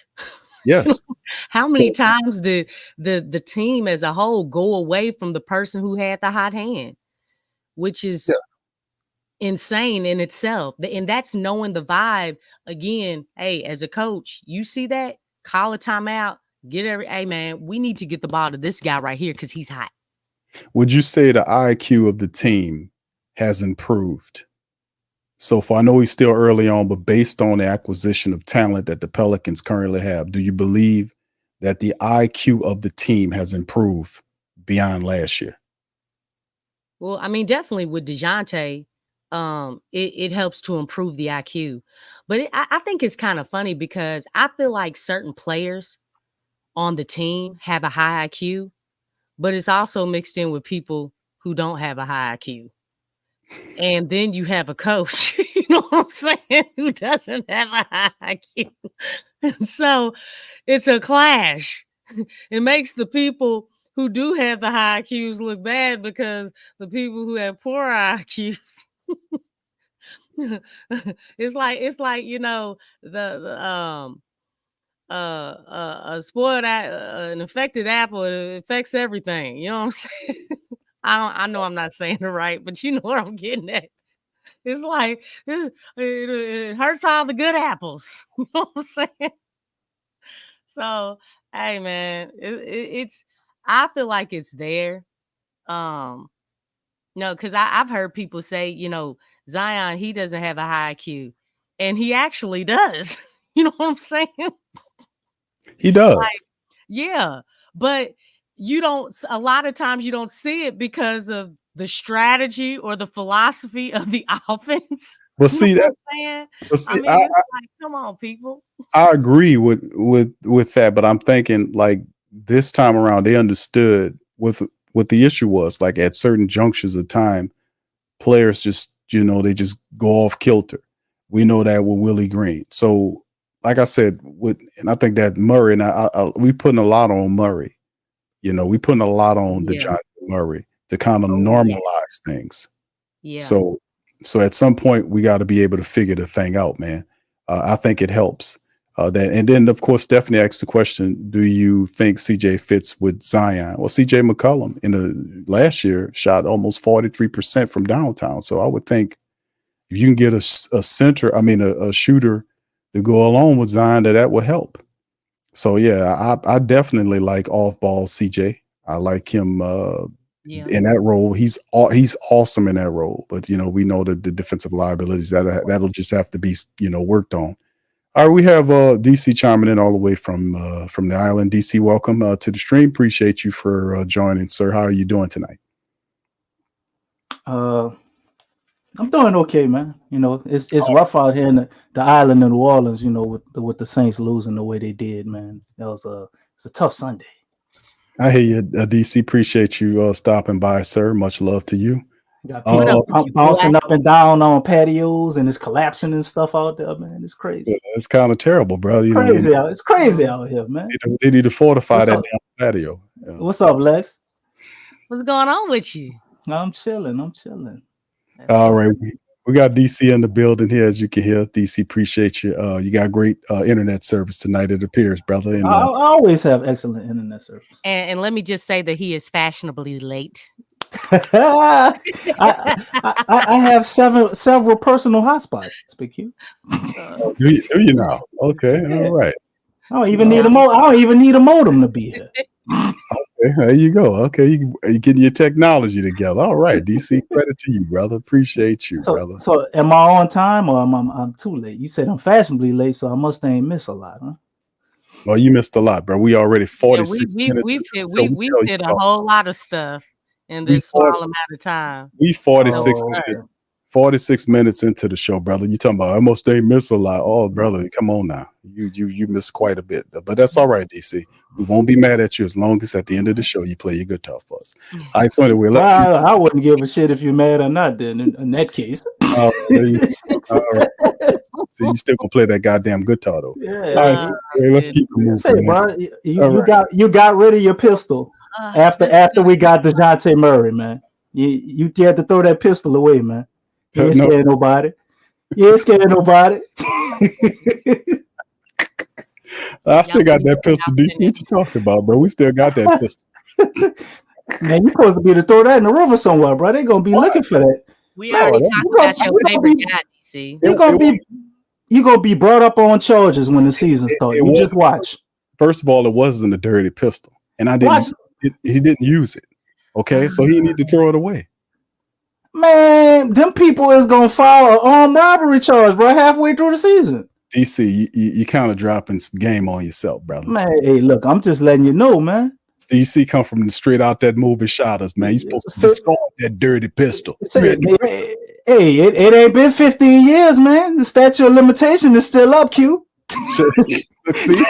Yes. How many times did the team as a whole go away from the person who had the hot hand, which is insane in itself. And that's knowing the vibe. Again, hey, as a coach, you see that, call a timeout, hey man, we need to get the ball to this guy right here because he's hot. Would you say the IQ of the team has improved so far? I know he's still early on, but based on the acquisition of talent that the Pelicans currently have, do you believe that the IQ of the team has improved beyond last year? Well, I mean, definitely with DeJounte, it helps to improve the IQ. But I think it's kind of funny because I feel like certain players on the team have a high IQ, but it's also mixed in with people who don't have a high IQ. And then you have a coach, you know what I'm saying, who doesn't have a high IQ. And so it's a clash. It makes the people who do have the high IQs look bad because the people who have poor IQs. it's like a spoiled an infected apple, it affects everything. You know what I'm saying? I know I'm not saying it right, but you know what I'm getting at. It's like it hurts all the good apples. You know what I'm saying? So, hey man, it's I feel like it's there. No, because I've heard people say, Zion, he doesn't have a high IQ, and he actually does. You know what I'm saying? He does. Yeah, but a lot of times you don't see it because of the strategy or the philosophy of the offense. Well, see that. Come on, people. I agree with that, but I'm thinking like this time around they understood what the issue was. Like at certain junctures of time, players just they just go off kilter. We know that with Willie Green. So, like I said, and I think that Murray and we putting a lot on Murray. We putting a lot on DeJounte Murray to kind of normalize things. Yeah. So at some point we got to be able to figure the thing out, man. I think it helps. And then of course Stephanie asked the question: do you think CJ fits with Zion? Well, CJ McCollum in the last year shot almost 43% from downtown. So I would think if you can get a center, a shooter to go along with Zion, that will help. So yeah, I definitely like off ball CJ. I like him in that role. He's awesome in that role. But we know the defensive liabilities that'll just have to be worked on. All right, we have DC chiming in all the way from the island. DC, welcome to the stream. Appreciate you for joining, sir. How are you doing tonight? I'm doing okay, man. It's rough out here in the island of New Orleans. With the Saints losing the way they did, man. It's a tough Sunday. I hear you, DC. Appreciate you stopping by, sir. Much love to you. Got people bouncing up and down on patios, and it's collapsing and stuff out there, man. It's crazy. Yeah, it's kind of terrible, bro. It's crazy out here, man. They need to fortify that damn patio. Yeah. What's up, Lex? What's going on with you? I'm chilling. All right. We got DC in the building here, as you can hear. DC, appreciate you. You got great internet service tonight, it appears, brother. And, I always have excellent internet service. And let me just say that he is fashionably late. I have several personal hotspots. Speak you. Do you now? Okay, all right. I don't even need a modem to be here. Okay, there you go. Okay, you getting your technology together. All right, DC, credit to you, brother. Appreciate you, brother. So, am I on time or I'm too late? You said I'm fashionably late, so I must ain't miss a lot, huh? Well, you missed a lot, bro. We already 46 minutes. We did a whole lot of stuff in this small amount of time. We 46 minutes into the show, brother. You talking about I almost ain't miss a lot. Oh, brother, come on now. You missed quite a bit, but that's all right, DC. We won't be mad at you as long as at the end of the show you play your guitar for us. All right, so anyway, I wouldn't give a shit if you're mad or not. Then in that case, all right. So you still gonna play that goddamn guitar though? Yeah. All right, so, let's keep it moving. Say, bro, you got rid of your pistol after we got DeJounte Murray, man. You had to throw that pistol away, man. You ain't scared of nobody. I still got that pistol. DC, what you talking about, bro? We still got that pistol. Man, you supposed to be to throw that in the river somewhere, bro. They gonna be looking for that. We already talked about your favorite guy, DC. You gonna be brought up on charges when the season starts. You just watch. First of all, it wasn't a dirty pistol, and he didn't use it. Okay, so he need to throw it away. Man, them people is gonna file an armed robbery charge, bro, halfway through the season. DC, you kind of dropping some game on yourself, brother. Man, hey, look, I'm just letting you know, man. DC come from straight out that movie shot us, man. You're supposed to discard that dirty pistol. Hey, it ain't been 15 years, man. The statute of limitation is still up, Q. Let's see.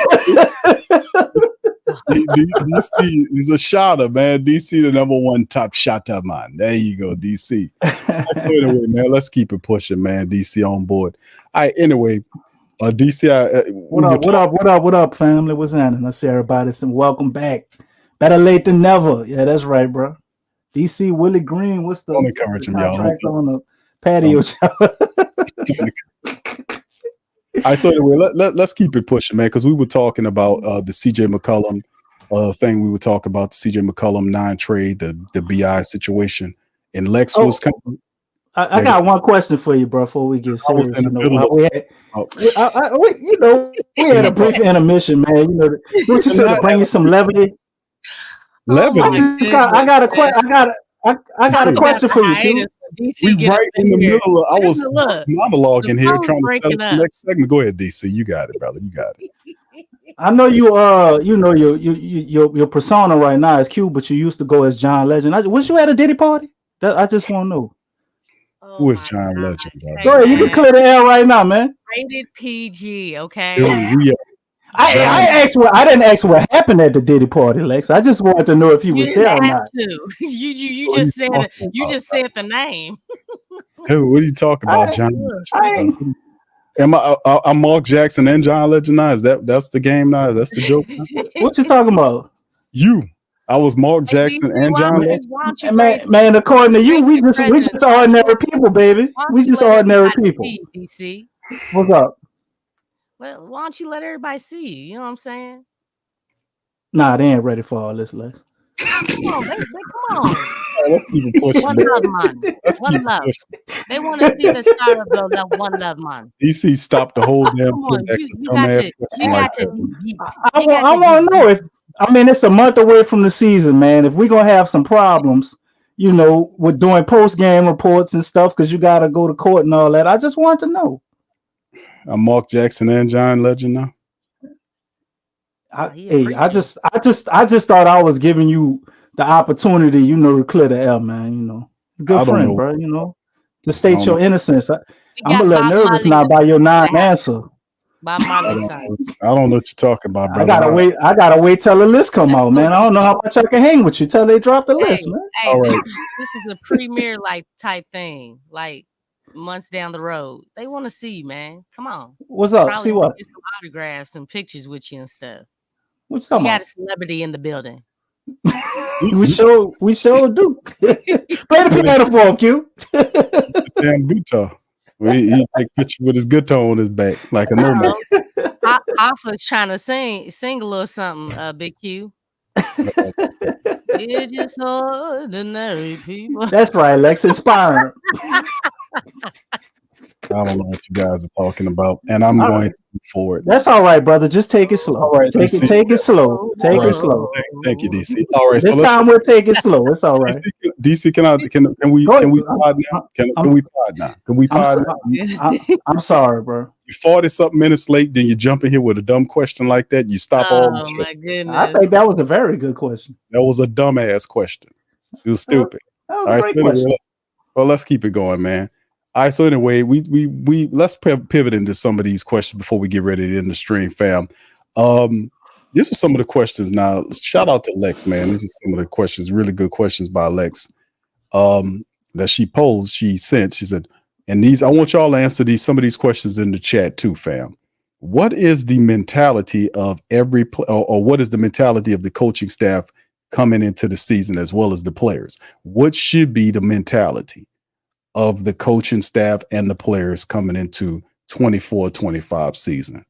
DC is a shotter, man. DC, the number one top shotter, man. There you go, DC. So anyway, man, let's keep it pushing, man. DC on board. All right, anyway, DC. What up, family? What's happening? Let's see everybody. And welcome back. Better late than never. Yeah, that's right, bro. DC, Willie Green. What's the contract on the patio? All right, so anyway, let's keep it pushing, man, because we were talking about the CJ McCollum thing. We were talking about the CJ McCollum non-trade, the BI situation, and Lex was kind of. I got one question for you, bro. Before we get serious, we had a brief intermission, man. You know, what you said to bring you some levity. Levity. I got a question for you, Q. We right in the middle of. I was monologuing here trying to set up the next segment. Go ahead, DC. You got it, brother. You got it. I know your persona right now is Q, but you used to go as John Legend. Was you at a Diddy party? I just want to know. Who is John Legend? Go ahead, you can clear the air right now, man. Rated PG, okay. Dude, I didn't ask what happened at the Diddy party, Lex. I just wanted to know if you was there or not. You just said the name. Hey, what are you talking about, John? I'm Mark Jackson and John Legend now? That's the game now? That's the joke now? What you talking about? I was Mark Jackson and John Legend. Man, according to you, we just ordinary people, baby. We just ordinary people. DC. What's up? Well, why don't you let everybody see you? You know what I'm saying? Nah, they ain't ready for all this, Lex. Come on, come on. Let's keep it pushing. One love, man. One love. They want to see the start of the One Love Month. DC stopped the whole damn I want to know if, I mean, it's a month away from the season, man. If we're going to have some problems, you know, with doing post-game reports and stuff, because you got to go to court and all that. I just want to know. I'm Mark Jackson and John Legend now. I just thought I was giving you the opportunity, you know, to clear the air, man. You know, good friend, bro. You know, to state your innocence. I'm a little nervous now by your non-answer. By Molly's I don't know what you're talking about, brother. I gotta wait till the list come out, man. I don't know how much I can hang with you till they drop the list, man. Hey, all right. This is a premiere like type thing, like months down the road. They want to see you, man. Come on. What's up? Probably see what? Get some autographs and pictures with you and stuff. What you talking about? Got a celebrity in the building. we sure do. Play the piano for him, Q. Damn guitar. He take a picture with his guitar on his back like a nomad. Alpha's trying to sing a little something, Big Q. You're just ordinary people. That's right, Lex. Inspiring. I don't know what you guys are talking about, and I'm going to move forward. That's all right, brother. Just take it slow. All right, take it slow. Take it slow. Thank you, DC. All right, this time we'll take it slow. It's all right. DC, can we pod now? Can we pod now? Can we pod now? I'm sorry, bro. You 40-something minutes late, then you jump in here with a dumb question like that. You stop all the shit. Oh my goodness! I think that was a very good question. That was a dumbass question. It was stupid. That was a great question. Well, let's keep it going, man. All right, so anyway, we let's pivot into some of these questions before we get ready to end the stream, fam. These are some of the questions now. Shout out to Lex, man. These are some of the questions, really good questions by Lex that she posed. She said, and these, I want y'all to answer some of these questions in the chat too, fam. What is the mentality of every or what is the mentality of the coaching staff coming into the season as well as the players? What should be the mentality of the coaching staff and the players coming into 24-25 season?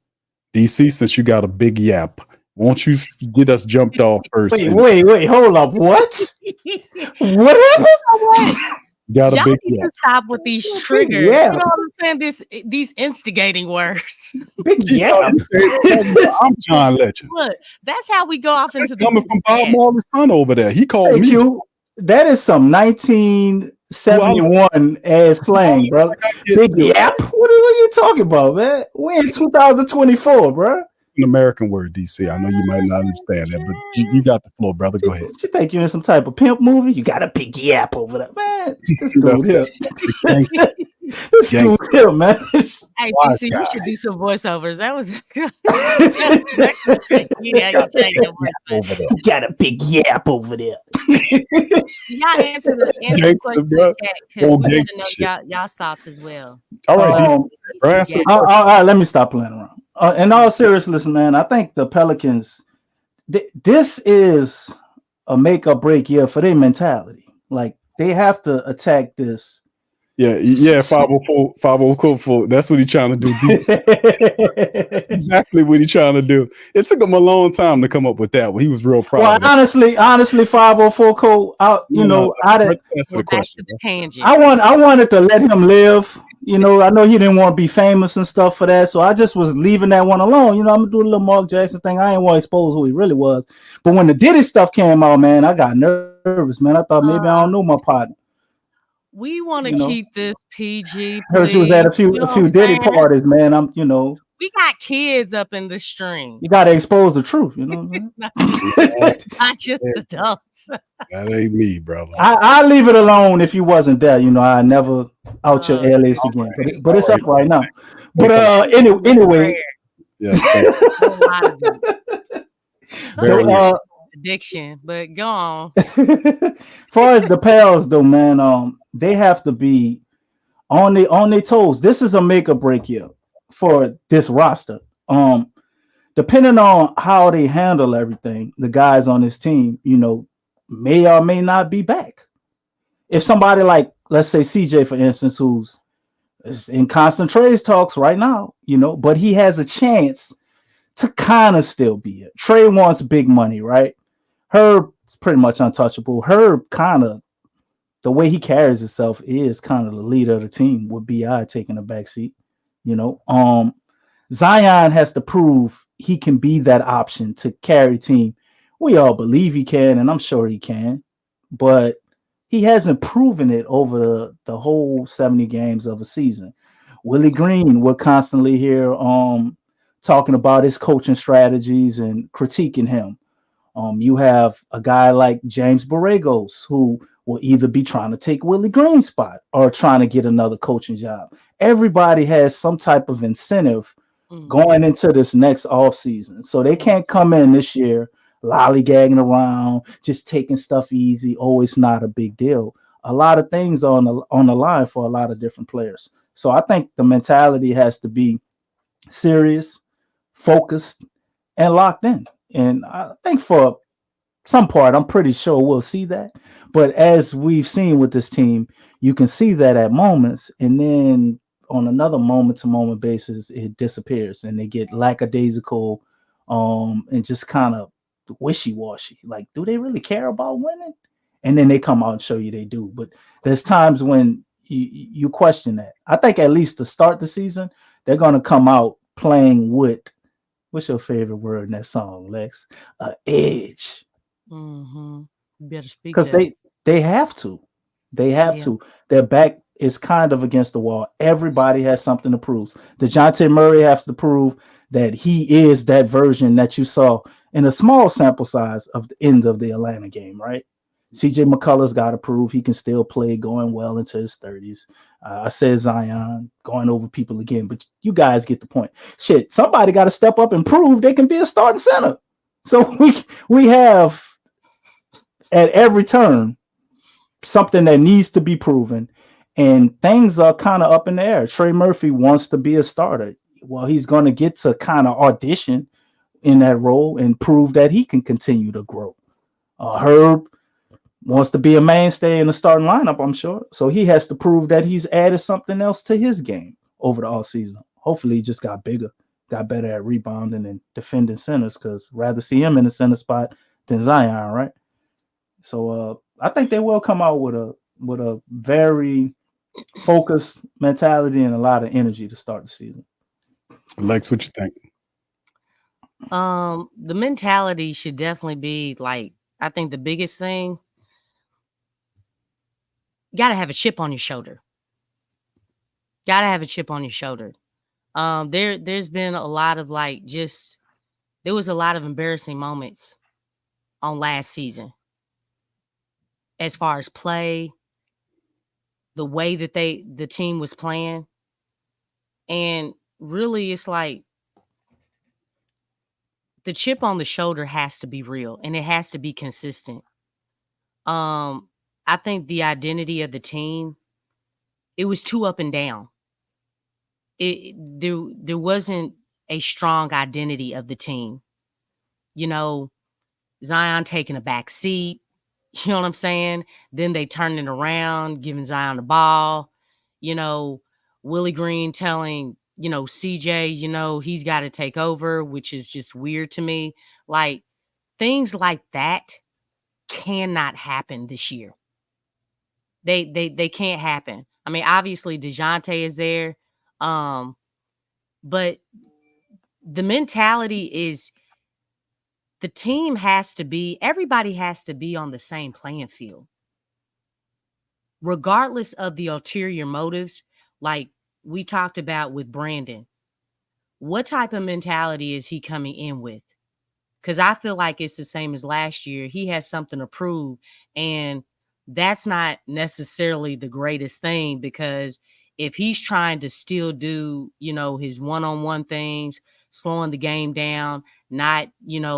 DC, since you got a big yap, won't you get us jumped off first? Wait, hold up. What? What? Got a Y'all big need yap. to stop with these triggers. Yeah. You know what I'm saying? These instigating words. Big yap. I'm John Legend. Look, that's how we go off That's into coming from Bob Marley's son over there. He called me. That is some 1971 ass slang, bro. Big yap. What are you talking about, man? We're in 2024, bro. It's an American word, DC. I know you might not understand that, but you got the floor, brother. Go ahead. You think you're in some type of pimp movie? You got a big yap over there, man. This dude here, man. Hey, DC, you should do some voiceovers. That was you got a big yap over there. Y'all answer the question because we want to know y'all's thoughts as well. All right, all right, let me stop playing around. In all seriousness, man, I think the Pelicans, this is a make or break year for their mentality. Like, they have to attack this. Yeah, 504. That's what he's trying to do. That's exactly what he's trying to do. It took him a long time to come up with that one. He was real proud. Well, honestly, 504 code. I wanted to let him live. You know, I know he didn't want to be famous and stuff for that, so I just was leaving that one alone. You know, I'm gonna do a little Mark Jackson thing. I ain't want to expose who he really was. But when the Diddy stuff came out, man, I got nervous, man. I thought maybe I don't know my partner. We want to keep this PG. Heard she was at a few Diddy parties, man. We got kids up in the stream. You got to expose the truth, you know. Not just adults. That ain't me, brother. I leave it alone if you wasn't there. You know, I never out your alias again. But it's up right now. But anyway. Yes. Addiction, but go on. Far as the Pels, though, man, they have to be on their toes. This is a make or break year for this roster. Depending on how they handle everything, the guys on this team, you know, may or may not be back. If somebody like, let's say CJ, for instance, who's is in constant trade talks right now, but he has a chance to kind of still be it. Trey wants big money, right? Herb's pretty much untouchable. Herb kind of, the way he carries himself is kind of the leader of the team, with BI taking a backseat. Zion has to prove he can be that option to carry team. We all believe he can, and I'm sure he can, but he hasn't proven it over the whole 70 games of a season. Willie Green, we're constantly here talking about his coaching strategies and critiquing him. You have a guy like James Borregos, who will either be trying to take Willie Green's spot or trying to get another coaching job. Everybody has some type of incentive going into this next offseason. So they can't come in this year lollygagging around, just taking stuff easy. Oh, it's not a big deal. A lot of things on the line for a lot of different players. So I think the mentality has to be serious, focused, and locked in. And I think for some part, I'm pretty sure we'll see that. But as we've seen with this team, you can see that at moments, and then on another moment-to-moment basis, it disappears, and they get lackadaisical and just kind of wishy-washy. Like, do they really care about winning? And then they come out and show you they do. But there's times when you question that. I think at least to start the season, they're going to come out playing with, what's your favorite word in that song, Lex? Edge. Mm-hmm. You better speak. Because they have to. They have to. Their back is kind of against the wall. Everybody has something to prove. DeJounte Murray has to prove that he is that version that you saw in a small sample size of the end of the Atlanta game, right? CJ McCullough's got to prove he can still play going well into his 30s. I said Zion going over people again, but you guys get the point. Shit, somebody got to step up and prove they can be a starting center. So we have at every turn something that needs to be proven, and things are kind of up in the air. Trey Murphy wants to be a starter. Well, he's going to get to kind of audition in that role and prove that he can continue to grow. Herb wants to be a mainstay in the starting lineup, I'm sure. So he has to prove that he's added something else to his game over the offseason. Hopefully he just got bigger, got better at rebounding and defending centers, because rather see him in the center spot than Zion, right? So I think they will come out with a very focused mentality and a lot of energy to start the season. Lex, what you think? The mentality should definitely be like, I think the biggest thing, you got to have a chip on your shoulder. Got to have a chip on your shoulder. There's been a lot of there was a lot of embarrassing moments on last season as far as play, the way that the team was playing. And really, it's like the chip on the shoulder has to be real, and it has to be consistent. I think the identity of the team, it was too up and down. There wasn't a strong identity of the team. Zion taking a back seat, you know what I'm saying? Then they turning it around, giving Zion the ball. Willie Green telling, CJ, he's got to take over, which is just weird to me. Like, things like that cannot happen this year. They can't happen. I mean, obviously DeJounte is there. But the mentality is the team everybody has to be on the same playing field. Regardless of the ulterior motives, like we talked about with Brandon, what type of mentality is he coming in with? Because I feel like it's the same as last year. He has something to prove, and that's not necessarily the greatest thing, because if he's trying to still do, his one-on-one things, slowing the game down, not,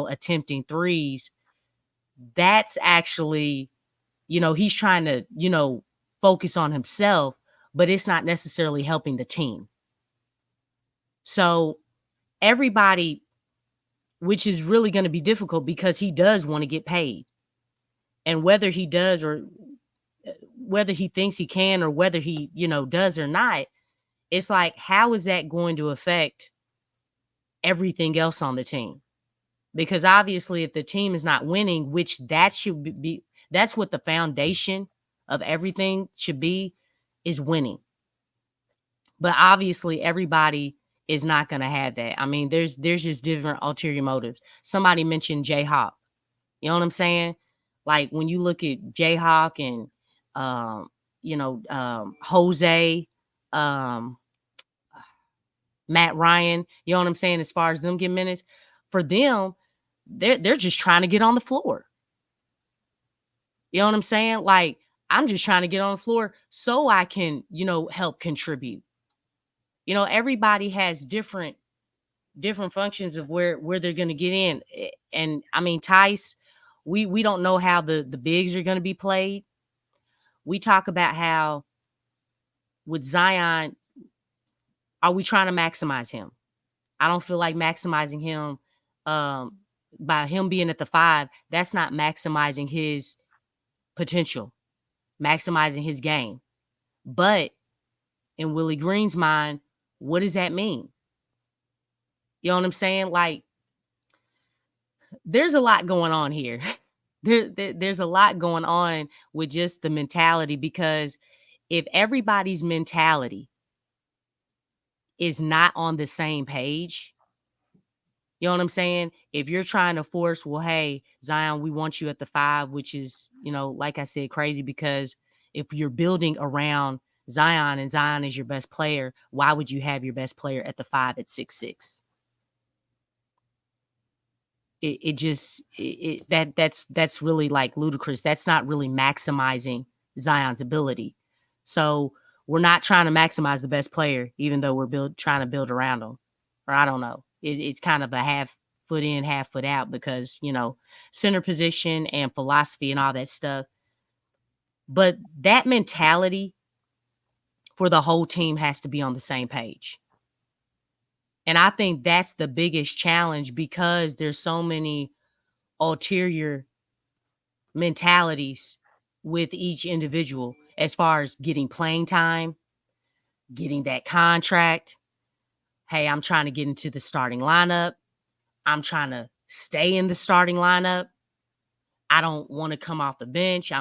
attempting threes, that's actually, he's trying to, focus on himself, but it's not necessarily helping the team. So everybody, which is really going to be difficult because he does want to get paid. And whether he does, or whether he thinks he can, or whether he, does or not, it's like, how is that going to affect everything else on the team? Because obviously, if the team is not winning, which that should be, that's what the foundation of everything should be, is winning. But obviously, everybody is not going to have that. I mean, there's just different ulterior motives. Somebody mentioned Jayhawk. You know what I'm saying? Like when you look at Jayhawk and Jose, Matt Ryan, you know what I'm saying? As far as them getting minutes, for them, they're just trying to get on the floor. You know what I'm saying? Like, I'm just trying to get on the floor so I can, help contribute. Everybody has different functions of where they're going to get in. And I mean, Tice, we don't know how the bigs are going to be played. We talk about how with Zion, are we trying to maximize him? I don't feel like maximizing him by him being at the 5. That's not maximizing his potential, maximizing his game. But in Willie Green's mind, what does that mean? You know what I'm saying? Like, there's a lot going on here. There's a lot going on with just the mentality, because if everybody's mentality is not on the same page, you know what I'm saying? If you're trying to force, well, hey, Zion, we want you at the 5, which is, like I said, crazy, because if you're building around Zion and Zion is your best player, why would you have your best player at the 5 at 6'6"? That's really like ludicrous. That's not really maximizing Zion's ability. So we're not trying to maximize the best player, even though we're trying to build around him. Or I don't know. It's kind of a half foot in, half foot out, because, center position and philosophy and all that stuff. But that mentality for the whole team has to be on the same page. And I think that's the biggest challenge, because there's so many ulterior mentalities with each individual as far as getting playing time, getting that contract. Hey, I'm trying to get into the starting lineup. I'm trying to stay in the starting lineup. I don't want to come off the bench.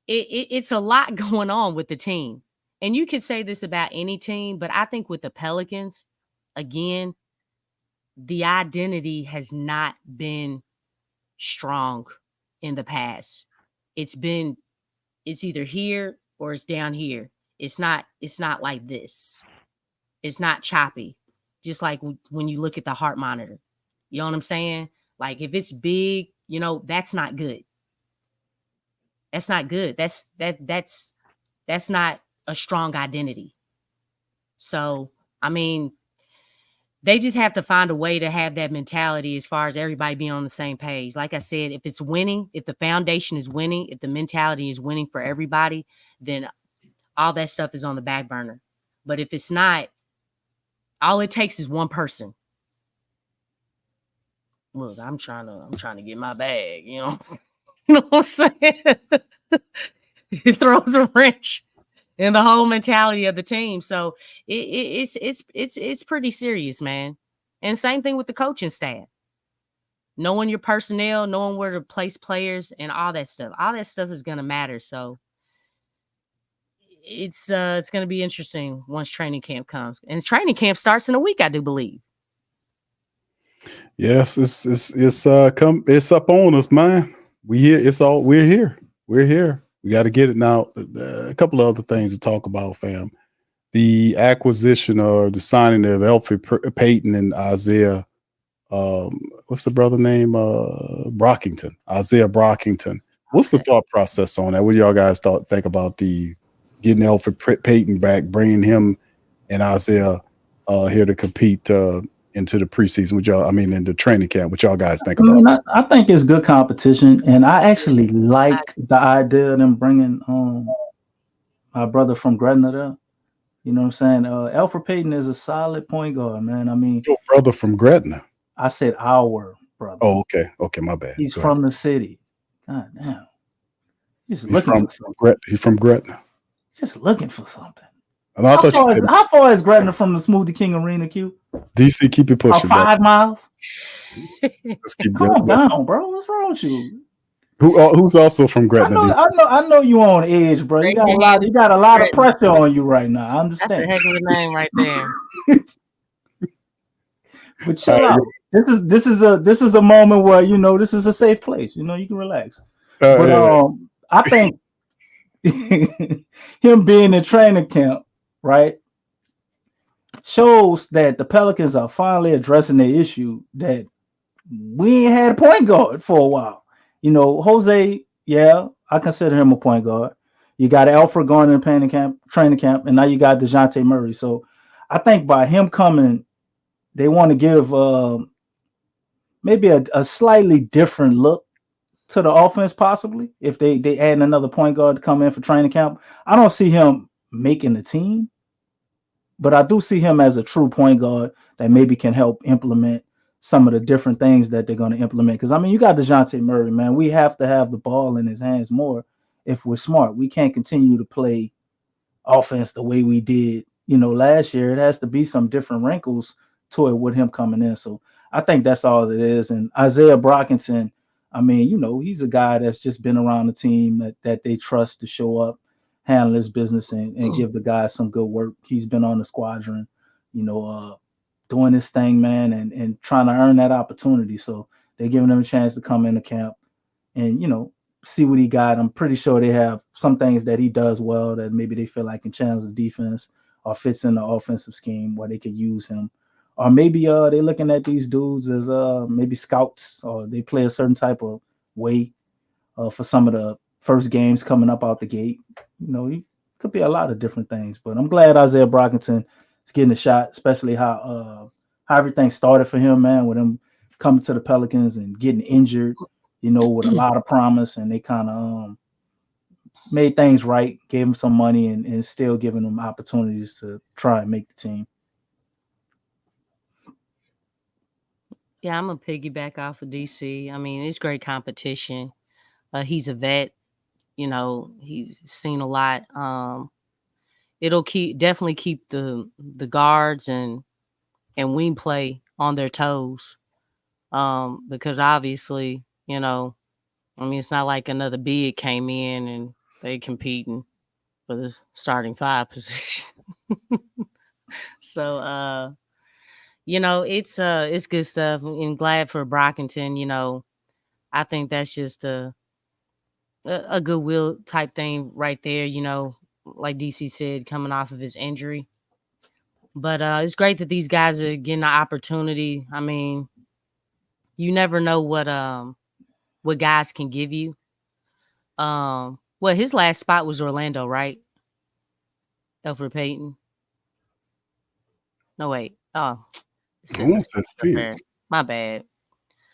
It's a lot going on with the team. And you could say this about any team, but I think with the Pelicans, again, the identity has not been strong in the past. It's either here or it's down here. It's not like this. It's not choppy. Just like when you look at the heart monitor. You know what I'm saying? Like, if it's big, that's not good. That's not good. That's not a strong identity. So, I mean, they just have to find a way to have that mentality as far as everybody being on the same page. Like I said, if it's winning, if the foundation is winning, if the mentality is winning for everybody, then all that stuff is on the back burner. But if it's not, all it takes is one person. Look, I'm trying to get my bag, you know what I'm saying? It throws a wrench in the whole mentality of the team. So it's pretty serious, man. And same thing with the coaching staff. Knowing your personnel, knowing where to place players and all that stuff. All that stuff is gonna matter. So it's gonna be interesting once training camp comes. And training camp starts in a week, I do believe. Yes, it's up on us, man. We're here. We're here. We got to get it now. A couple of other things to talk about, fam. The acquisition or the signing of Elfrid Payton and Izaiah, what's the brother name? Brockington. Izaiah Brockington. What's the thought process on that? What do y'all guys think about the getting Elfrid Payton back, bringing him and Izaiah here to compete into the preseason with y'all? I mean, in the training camp, what y'all guys think about? I think it's good competition, and I actually like the idea of them bringing my brother from Gretna there. You know what I'm saying? Elfrid Payton is a solid point guard, man. I mean, your brother from Gretna. I said our brother. Oh, okay, my bad. He's from the city. God damn. He's from Gretna. Just looking for something. How far is Gretna from the Smoothie King Arena, Q? DC, keep it pushing. 5 miles. Let's keep Calm down, bro. What's wrong with you? Who's also from Gretna? I know you on edge, bro. You got a lot of pressure on you right now. I understand. That's a heck of a name right there. But chill out. This is a moment where this is a safe place. You can relax. But I think him being in training camp, right, shows that the Pelicans are finally addressing the issue that we ain't had a point guard for a while. Jose, yeah, I consider him a point guard. You got Elfrid going in training camp, and now you got DeJounte Murray. So I think by him coming, they want to give maybe a slightly different look to the offense, possibly, if they add another point guard to come in for training camp. I don't see him making the team, but I do see him as a true point guard that maybe can help implement some of the different things that they're going to implement. Because, you got DeJounte Murray, man. We have to have the ball in his hands more if we're smart. We can't continue to play offense the way we did, last year. It has to be some different wrinkles to it with him coming in. So I think that's all it is. And Izaiah Brockington, he's a guy that's just been around the team that they trust to show up, handle his business, and give the guys some good work. He's been on the squadron, doing his thing, man, and trying to earn that opportunity. So they're giving him a chance to come into camp and, see what he got. I'm pretty sure they have some things that he does well that maybe they feel like can challenge the defense or fits in the offensive scheme where they could use him. Or maybe they're looking at these dudes as maybe scouts, or they play a certain type of way for some of the first games coming up out the gate. It could be a lot of different things. But I'm glad Izaiah Brockington is getting a shot, especially how everything started for him, man, with him coming to the Pelicans and getting injured, with a lot of promise, and they kind of made things right, gave him some money, and still giving him opportunities to try and make the team. Yeah, I'm going to piggyback off of DC. It's great competition. He's a vet. He's seen a lot. It'll definitely keep the guards and wing play on their toes. Because obviously, it's not like another big came in and they competing for the starting 5 position. So, it's good stuff, and glad for Brockington. I think that's just a goodwill type thing right there, like DC said, coming off of his injury. But it's great that these guys are getting the opportunity. You never know what guys can give you. His last spot was Orlando, right? Elfrid Payton. No, wait. Oh, my bad.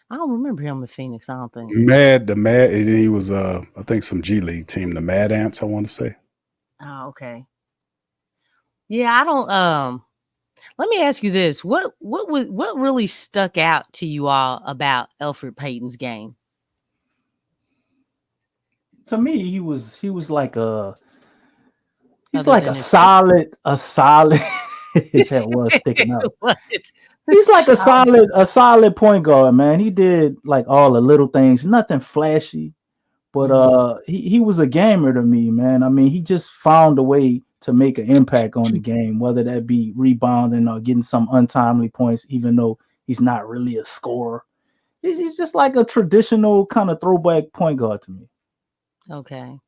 I don't remember him in Phoenix. I don't think. The Mad. He was I think some G League team, the Mad Ants, I want to say. Oh, okay. Yeah, I don't. Let me ask you this: what really stuck out to you all about Elfrid Payton's game? To me, he was like he's like a solid. His head was sticking out. What? He's like a solid point guard, man. He did like all the little things, nothing flashy, but he was a gamer to me, man. He just found a way to make an impact on the game, whether that be rebounding or getting some untimely points, even though he's not really a scorer. He's just like a traditional kind of throwback point guard to me. Okay.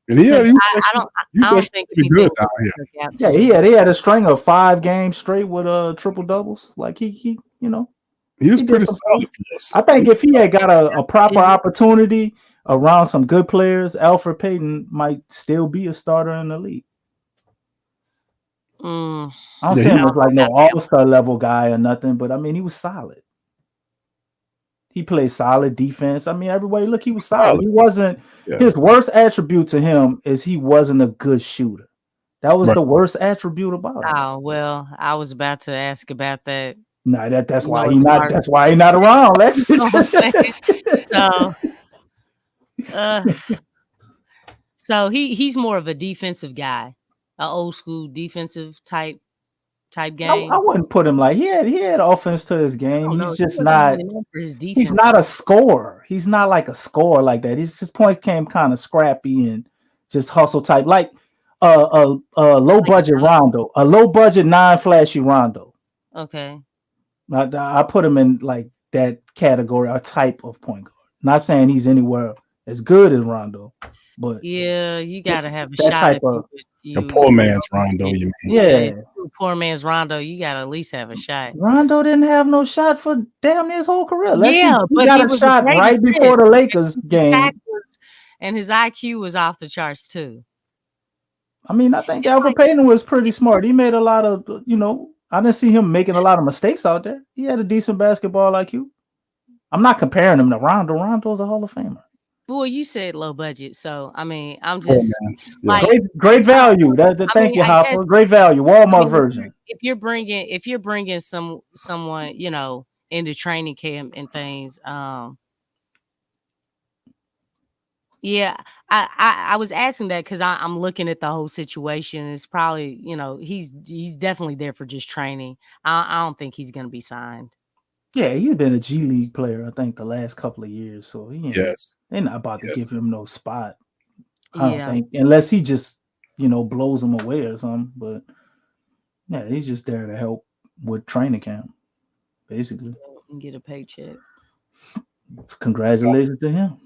And he was think good down here. Yeah, he had a string of 5 games straight with triple doubles. Like he was pretty solid. I think if he had got a proper opportunity around some good players, Elfrid Payton might still be a starter in the league. I don't say him as like no all-star level guy or nothing, but he was solid. He played solid defense. Everybody, look, he was solid. He wasn't his worst attribute to him is he wasn't a good shooter. That was the worst attribute about him. Oh, well, I was about to ask about that. No, that's why he's not. That's why he's not around. So he's more of a defensive guy. old school defensive type game. I wouldn't put him like he had offense to his game. He's just not. He's not a scorer. He's not like a scorer like that. His points came kind of scrappy and just hustle type, like a low budget Rondo, a low budget non-flashy Rondo. Okay. I put him in like that category, a type of point guard. Not saying he's anywhere as good as Rondo, but yeah, you gotta have a that shot. Type of the poor man's Rondo, you mean? Yeah, poor man's Rondo. You gotta at least have a shot. Rondo didn't have no shot for damn near his whole career. Yeah, he got a shot right before the Lakers game, and his IQ was off the charts too. I mean, I think Elfrid Payton was pretty smart. He made a lot of, I didn't see him making a lot of mistakes out there. He had a decent basketball IQ. I'm not comparing him to Rondo. Rondo's a Hall of Famer. Well, you said low budget, so I mean, I'm just like great value. Thank you, Hopper. Great value, Walmart version. If you're bringing someone, into training camp and things, yeah, I was asking that because I'm looking at the whole situation. It's probably, he's definitely there for just training. I don't think he's going to be signed. Yeah, he's been a G League player, I think, the last couple of years. So they're not about to give him no spot. I don't think, unless he just, blows them away or something. But yeah, he's just there to help with training camp, basically. And get a paycheck. Congratulations to him.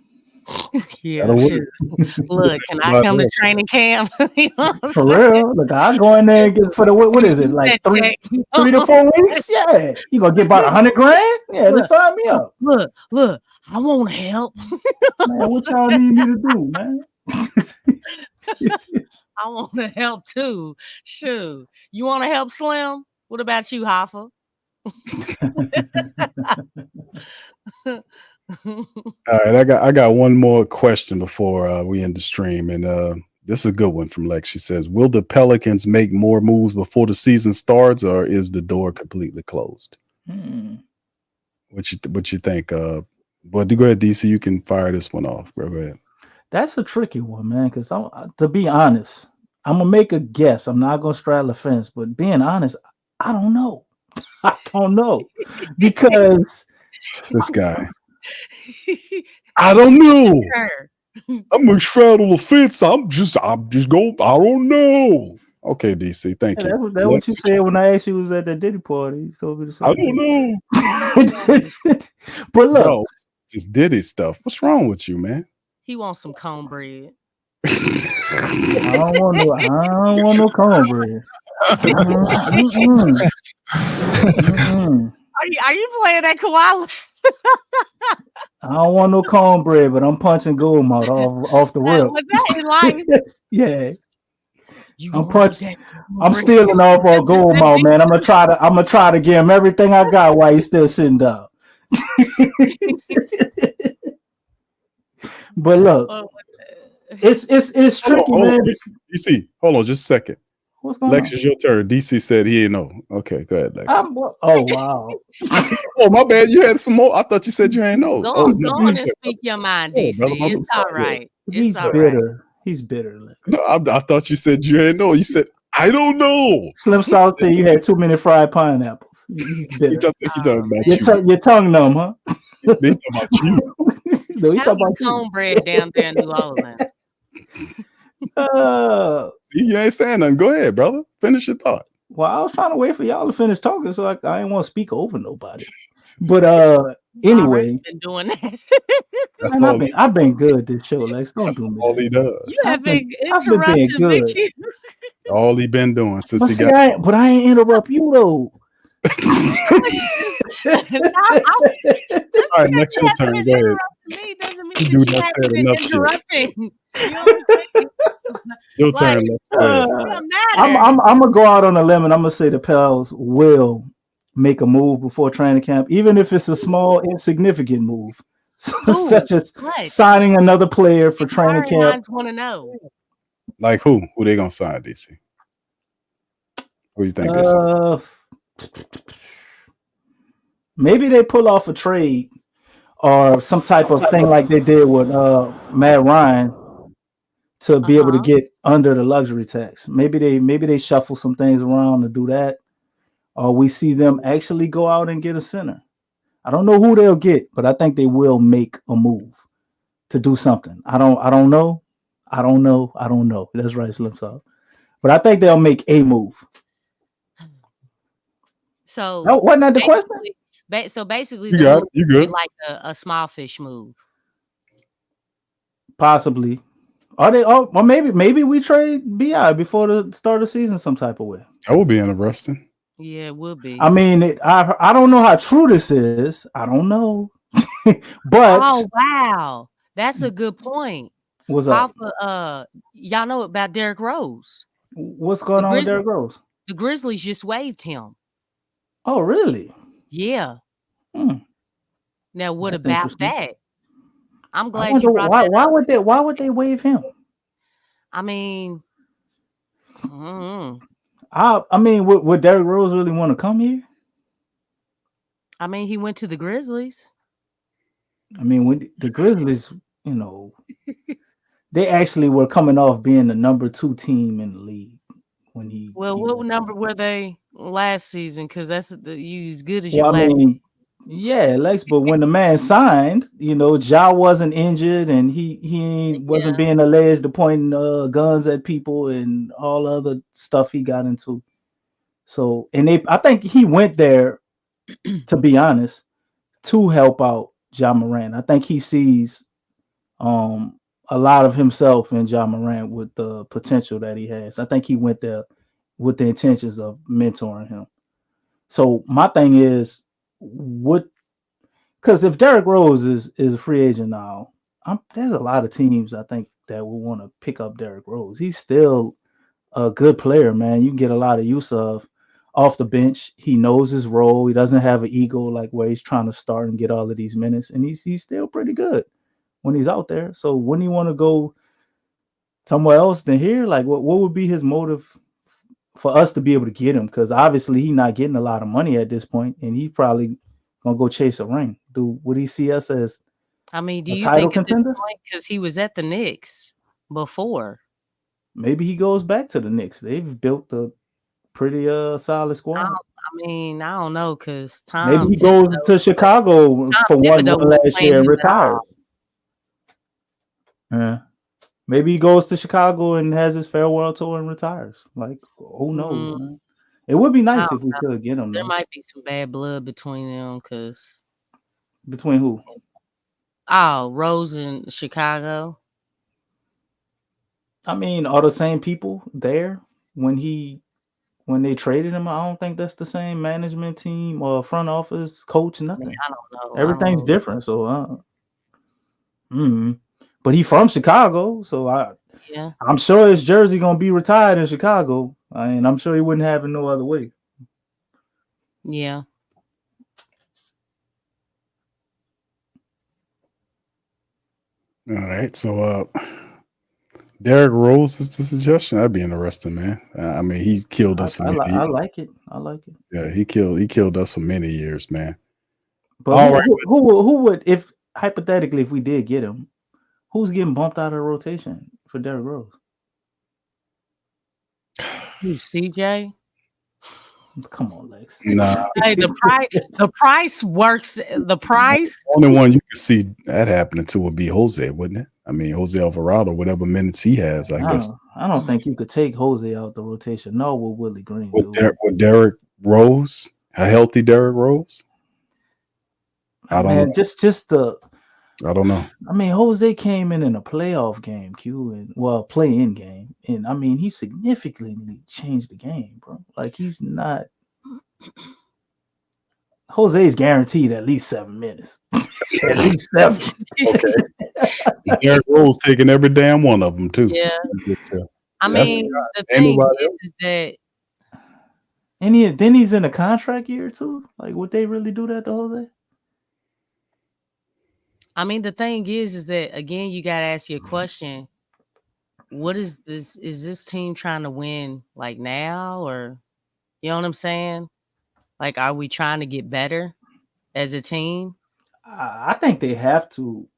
Yeah, look, can I come to training camp? For real? Look, I'll go in there and get for the what is it, like 3 to 4 weeks? Yeah, you gonna get about $100,000? Yeah, just sign me up. Look, I want to help. Man, what y'all need me to do, man? I want to help too. Shoot, you want to help Slim? What about you, Hoffa? All right, I got one more question before we end the stream, and this is a good one from Lex. She says, "Will the Pelicans make more moves before the season starts, or is the door completely closed?" What you think? But go ahead, DC. You can fire this one off. Go ahead. That's a tricky one, man. Because to be honest, I'm gonna make a guess. I'm not gonna straddle the fence, but being honest, I don't know. I don't know because this guy. I don't know. I'm gonna straddle the fence. I'm just going. I don't know. Okay, DC. Thank you. That's what you said when I asked you was at the Diddy party. You told me the same. I don't know. But look, no, just Diddy stuff. What's wrong with you, man? He wants some cornbread. I don't want no cornbread. Are you playing that koala? I don't want no cornbread, but I'm punching Goldmouth off the rip. Was that in line? Yeah. I'm stealing off on Goldmouth, man. I'm gonna try to give him everything I got while he's still sitting down. But look, it's tricky, man. DC, hold on just a second. What's going Lex, on? it's your turn. DC said he didn't know. Okay, go ahead, Lex. Oh, wow. Oh, my bad. You had some more. I thought you said you ain't know. Go on and speak your mind, DC. It's all right. He's bitter. He's bitter, Lex. No, I thought you said you ain't know. You said, I don't know. Slim South said you had too many fried pineapples. He's bitter. He talking about your tongue numb, huh? They talking about you. No, he talking about cornbread down there in New Orleans. See, you ain't saying nothing. Go ahead, brother. Finish your thought. Well, I was trying to wait for y'all to finish talking, so I didn't want to speak over nobody. But anyway, been doing that. I've been good this show, Lex. Don't do me. All he does. You have been interrupting good. All he been doing since but I ain't interrupt you though. All right, next your turn. Go ahead. Me doesn't mean you haven't been interrupting. Your turn. I'm gonna go out on a limb and I'm gonna say the Pels will make a move before training camp, even if it's a small, insignificant move, such as signing another player for training camp. Want to know, like who they gonna sign, DC? Who do you think? Maybe they pull off a trade or some type of thing like they did with Matt Ryan. to be able to get under the luxury tax. Maybe they shuffle some things around to do that, or we see them actually go out and get a center. I don't know who they'll get, but I think they will make a move to do something. I don't know. That's right, Slim Soft. But I think they'll make a move. So wasn't that the question? So basically, you got it. You good? Like a small fish move. Possibly. Are they? Or maybe we trade BI before the start of the season some type of way. That would be interesting. Yeah, it would be. I mean, I don't know how true this is. I don't know. But oh wow, that's a good point. What's up? Y'all know about Derrick Rose? What's going on with Derrick Rose? The Grizzlies just waived him. Oh, really? Yeah. Now, what That's about that? I'm glad you brought why, that why up. would they waive him? I mean, I mean, would Derrick Rose really want to come here? I mean, he went to the Grizzlies. I mean, when the Grizzlies, they actually were coming off being the number 2 team in the league when he. Well, what number were they last season? Because that's you as good as your last. Yeah, Lex. But when the man signed, Ja wasn't injured, and he wasn't being alleged to point guns at people and all the other stuff he got into. So, I think he went there, to be honest, to help out Ja Morant. I think he sees a lot of himself in Ja Morant with the potential that he has. I think he went there with the intentions of mentoring him. So my thing is, because if Derrick Rose is a free agent now, there's a lot of teams I think that will want to pick up Derrick Rose. He's still a good player, man. You can get a lot of use of off the bench. He knows his role. He doesn't have an ego like where he's trying to start and get all of these minutes, and he's still pretty good when he's out there. So wouldn't he want to go somewhere else than here? Like, what would be his motive for us to be able to get him? Because obviously he's not getting a lot of money at this point, and he probably gonna go chase a ring. Would he see us as? I mean, do you title think contender? At this point, because he was at the Knicks before? Maybe he goes back to the Knicks. They've built a pretty solid squad. I don't know, because maybe he goes to Chicago for one last year and retires. Yeah. Maybe he goes to Chicago and has his farewell tour and retires. Like, who knows, man? It would be nice if we could get him. There might be some bad blood between them, because between who? Oh, Rose and Chicago. I mean, are the same people there when they traded him? I don't think that's the same management team or front office, coach, nothing. I don't know. Everything's different. So, but he from Chicago, so I'm sure his jersey gonna be retired in Chicago, and I'm sure he wouldn't have it no other way. Yeah. All right, so Derrick Rose is the suggestion. That'd be interesting, man. I mean, he killed us for many years. I like it. Yeah, he killed us for many years, man. But who would, if hypothetically, if we did get him, who's getting bumped out of the rotation for Derrick Rose? CJ? Come on, Lex. Nah. Hey, the price works. The price. The only one you could see that happening to would be Jose, wouldn't it? I mean, Jose Alvarado, whatever minutes he has, I guess. I don't think you could take Jose out the rotation. No, with Willie Green. With Derrick Rose, a healthy Derrick Rose. I don't know. Just the. I don't know. I mean, Jose came in a playoff game, play-in game, and I mean, he significantly changed the game, bro. Like, he's not. Jose's guaranteed at least 7 minutes. At least 7. Okay. Derrick Rose taking every damn one of them too. Yeah. I mean, the thing is that. And then he's in a contract year too. Like, would they really do that to Jose? I mean, the thing is that, again, you got to ask your question. What is this? Is this team trying to win like now, or you know what I'm saying? Like, are we trying to get better as a team? I think they have to.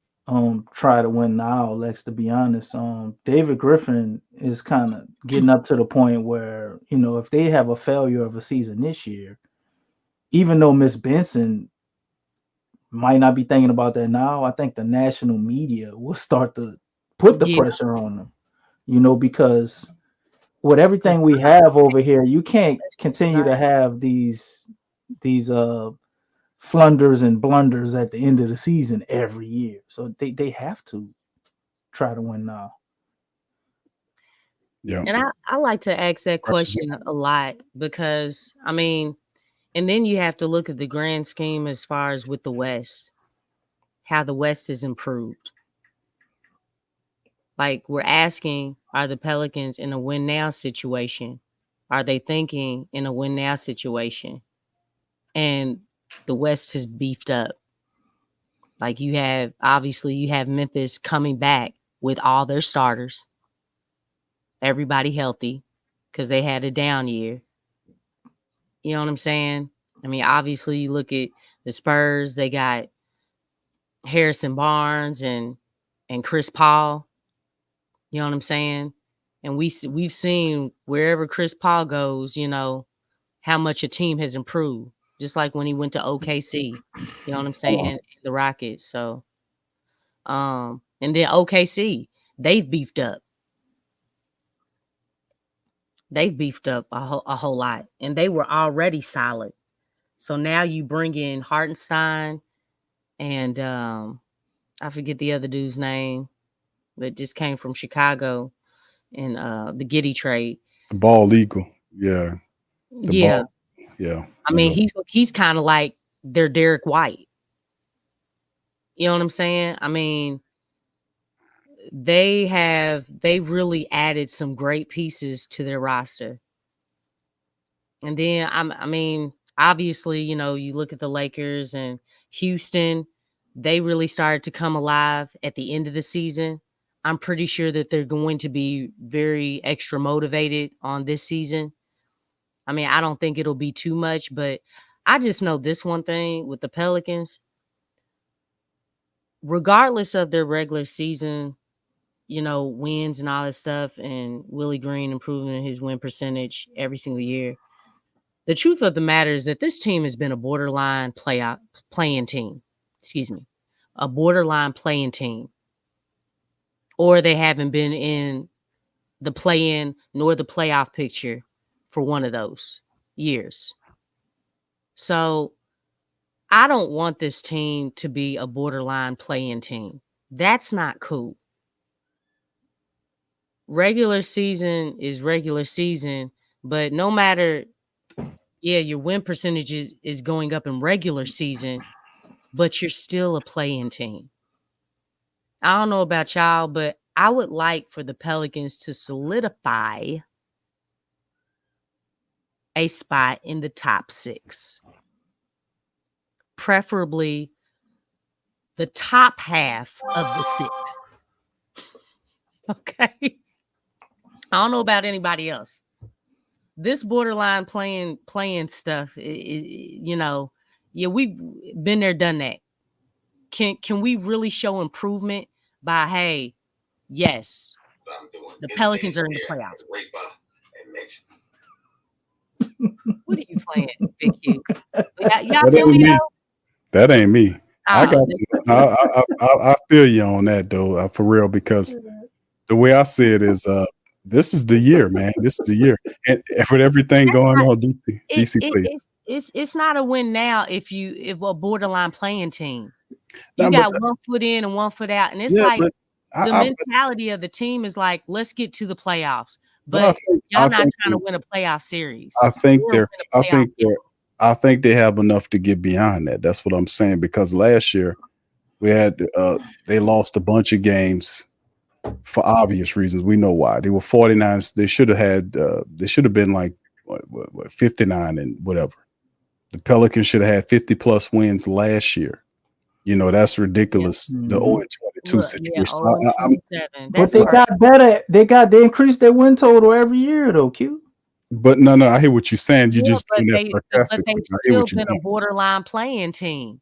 try to win now, Lex, to be honest. David Griffin is kind of getting up to the point where, if they have a failure of a season this year, even though Miss Benson might not be thinking about that now, I think the national media will start to put the pressure on them, because with everything we have over here, you can't continue to have these flunders and blunders at the end of the season every year. So they have to try to win now. Yeah. And I like to ask that question a lot because, and then you have to look at the grand scheme as far as with the West, how the West has improved. Like we're asking, are the Pelicans in a win now situation? Are they thinking in a win now situation? And the West has beefed up. Like you have Memphis coming back with all their starters, everybody healthy because they had a down year. You know what I'm saying? Obviously you look at the Spurs, they got Harrison Barnes and Chris Paul. You know what I'm saying? And we've seen wherever Chris Paul goes, how much a team has improved. Just like when he went to OKC. You know what I'm saying? The Rockets. So and then OKC, they've beefed up. They've beefed up a whole lot. And they were already solid. So now you bring in Hartenstein and I forget the other dude's name, but just came from Chicago in the Giddey trade. The ball eagle. Yeah. Yeah. Yeah. He's kind of like their Derek White. You know what I'm saying? They really added some great pieces to their roster. And then obviously, you look at the Lakers and Houston, they really started to come alive at the end of the season. I'm pretty sure that they're going to be very extra motivated on this season. I don't think it'll be too much, but I just know this one thing with the Pelicans, regardless of their regular season, wins and all that stuff, and Willie Green improving his win percentage every single year. The truth of the matter is that this team has been a borderline playing team. A borderline playing team. Or they haven't been in the play-in nor the playoff picture for one of those years. So I don't want this team to be a borderline play-in team. That's not cool. Regular season is regular season, but no matter, your win percentage is going up in regular season, but you're still a play-in team. I don't know about y'all, but I would like for the Pelicans to solidify a spot in the top 6. Preferably the top half of the 6. Okay? I don't know about anybody else. This borderline playing stuff, we've been there, done that. Can we really show improvement by, hey, yes, the Pelicans are in the playoffs? What are you playing, Big Q? Y'all feel me though? That ain't me. I got you. I feel you on that though, for real, because the way I see it is, this is the year, man. This is the year, and with everything going on, DC, please. It's not a win now if a borderline playing team. You got 1 foot in and 1 foot out, and it's the mentality of the team is like, let's get to the playoffs. But y'all not trying to win a playoff series. I think they have enough to get beyond that. That's what I'm saying, because last year we had they lost a bunch of games for obvious reasons. We know why. They were 49. They should have been like what 59 and whatever. The Pelicans should have had 50 plus wins last year. That's ridiculous. Yeah. The 0-22 situation. But they got better. They increased their win total every year though, Q. But no, I hear what you're saying. You just doing that sarcastically. But they've still been a borderline playing team.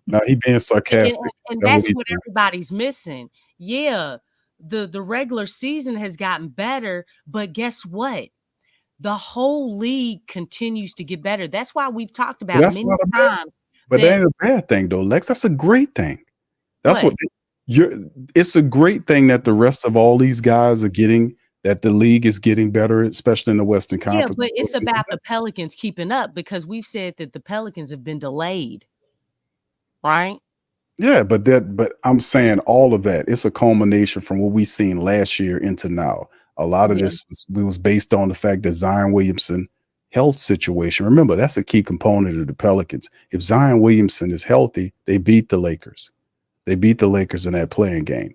Now he being sarcastic. And that's what everybody's missing. Yeah, the regular season has gotten better, but guess what? The whole league continues to get better. That's why we've talked about many times. But that ain't a bad thing, though, Lex. That's a great thing. That's what it's a great thing that the rest of all these guys are getting, that the league is getting better, especially in the Western Conference. Yeah, but it's about the Pelicans keeping up, because we've said that the Pelicans have been delayed. Right? Yeah, but I'm saying all of that, it's a culmination from what we've seen last year into now. A lot of this was based on the fact that Zion Williamson health situation. Remember, that's a key component of the Pelicans. If Zion Williamson is healthy, they beat the Lakers. They beat the Lakers in that playing game.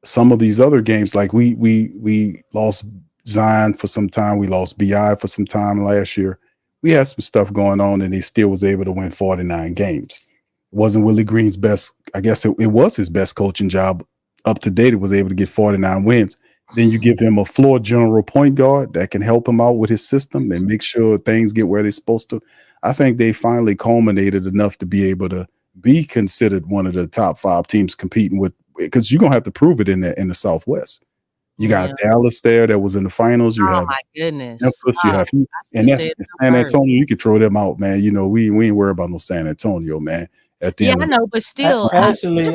Some of these other games, like we lost Zion for some time, we lost BI for some time last year. We had some stuff going on, and he still was able to win 49 games. It wasn't Willie Green's best. I guess it was his best coaching job up to date. It was able to get 49 wins. Then you give him a floor general point guard that can help him out with his system and make sure things get where they're supposed to. I think they finally culminated enough to be able to be considered one of the top 5 teams competing with, because you're gonna have to prove it in the Southwest. You got Dallas there that was in the finals. You have my goodness. Memphis, you have, and that's San Antonio. You can throw them out, man. You know, we ain't worried about no San Antonio, man. At the end, I know, but still, actually,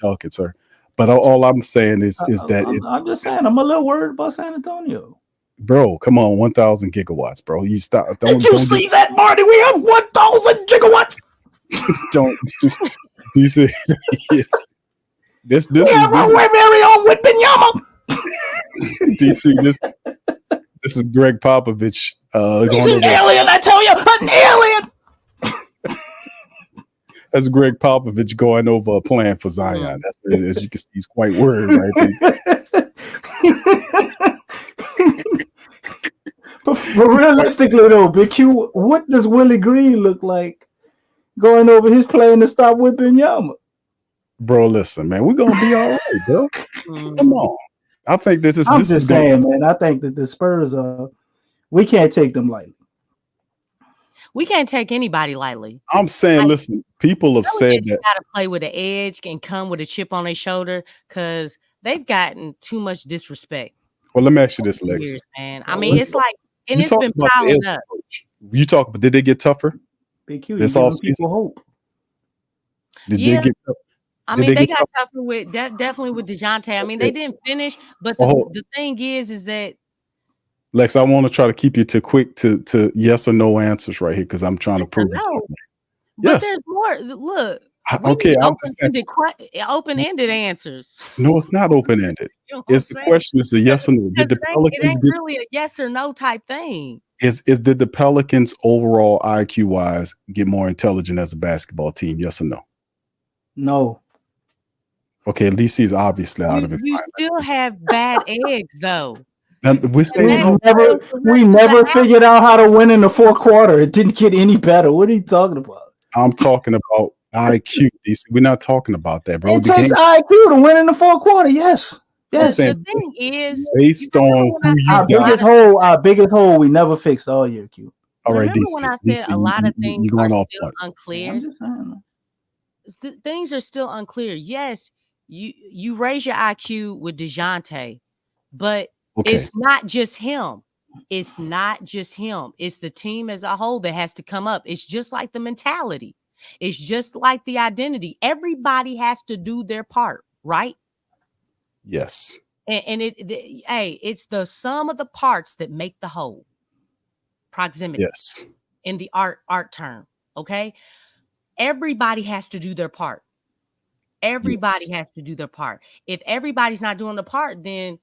talking, sir. But all I'm saying is that I'm just saying I'm a little worried about San Antonio. Bro, come on, 1,000 gigawatts, bro. You stop. Did you see that, Marty? We have 1,000 gigawatts. Don't you see? This we have our very own Wembanyama. Do you see this? This is Greg Popovich. He's an alien, I tell you, an alien. That's Greg Popovich going over a plan for Zion. That's what it is. You can see he's quite worried right there. But realistically, though, Big Q, what does Willie Green look like going over his plan to stop Wembanyama? Bro, listen, man, we're gonna be all right, bro. Come on. I think this is. I'm just saying, man. I think that the Spurs we can't take them lightly. We can't take anybody lightly. I'm saying, listen, people have said that got to play with an edge and come with a chip on their shoulder, because they've gotten too much disrespect. Well, let me ask you this, Lex. Man. I mean, it's like, and it's been piling up. You talk about, did they get tougher? Big Q, this all people hope. Did they get tougher? I mean, they got tougher with definitely with DeJounte. I mean, they didn't finish, but the thing is that Lex, I want to try to keep you to yes or no answers right here, because I'm trying to prove it. But there's more. Look, okay, open-ended answers. No, it's not open-ended. It's the question is a yes or no. Did the Pelicans get really a yes or no type thing? Did the Pelicans overall IQ wise get more intelligent as a basketball team? Yes or no? No. Okay, at least he's obviously out of his mind. You still have bad eggs, though. Now, we're saying we never figured out how to win in the fourth quarter. It didn't get any better. What are you talking about? I'm talking about IQ. We're not talking about that, bro. It takes IQ to win in the fourth quarter. Yes. Yes. The thing is, based on who you got. Our biggest hole, we never fixed all year, Q. All right, remember when I said a lot of things are still unclear? Things are still unclear. Yes, you raise your IQ with DeJounte, but it's not just him. It's not just him. It's the team as a whole that has to come up. It's just like the mentality. It's just like the identity. Everybody has to do their part, right? Yes. And it's the sum of the parts that make the whole. Proximity. Yes. In the art term, okay? Everybody has to do their part. Everybody has to do their part. If everybody's not doing the part, then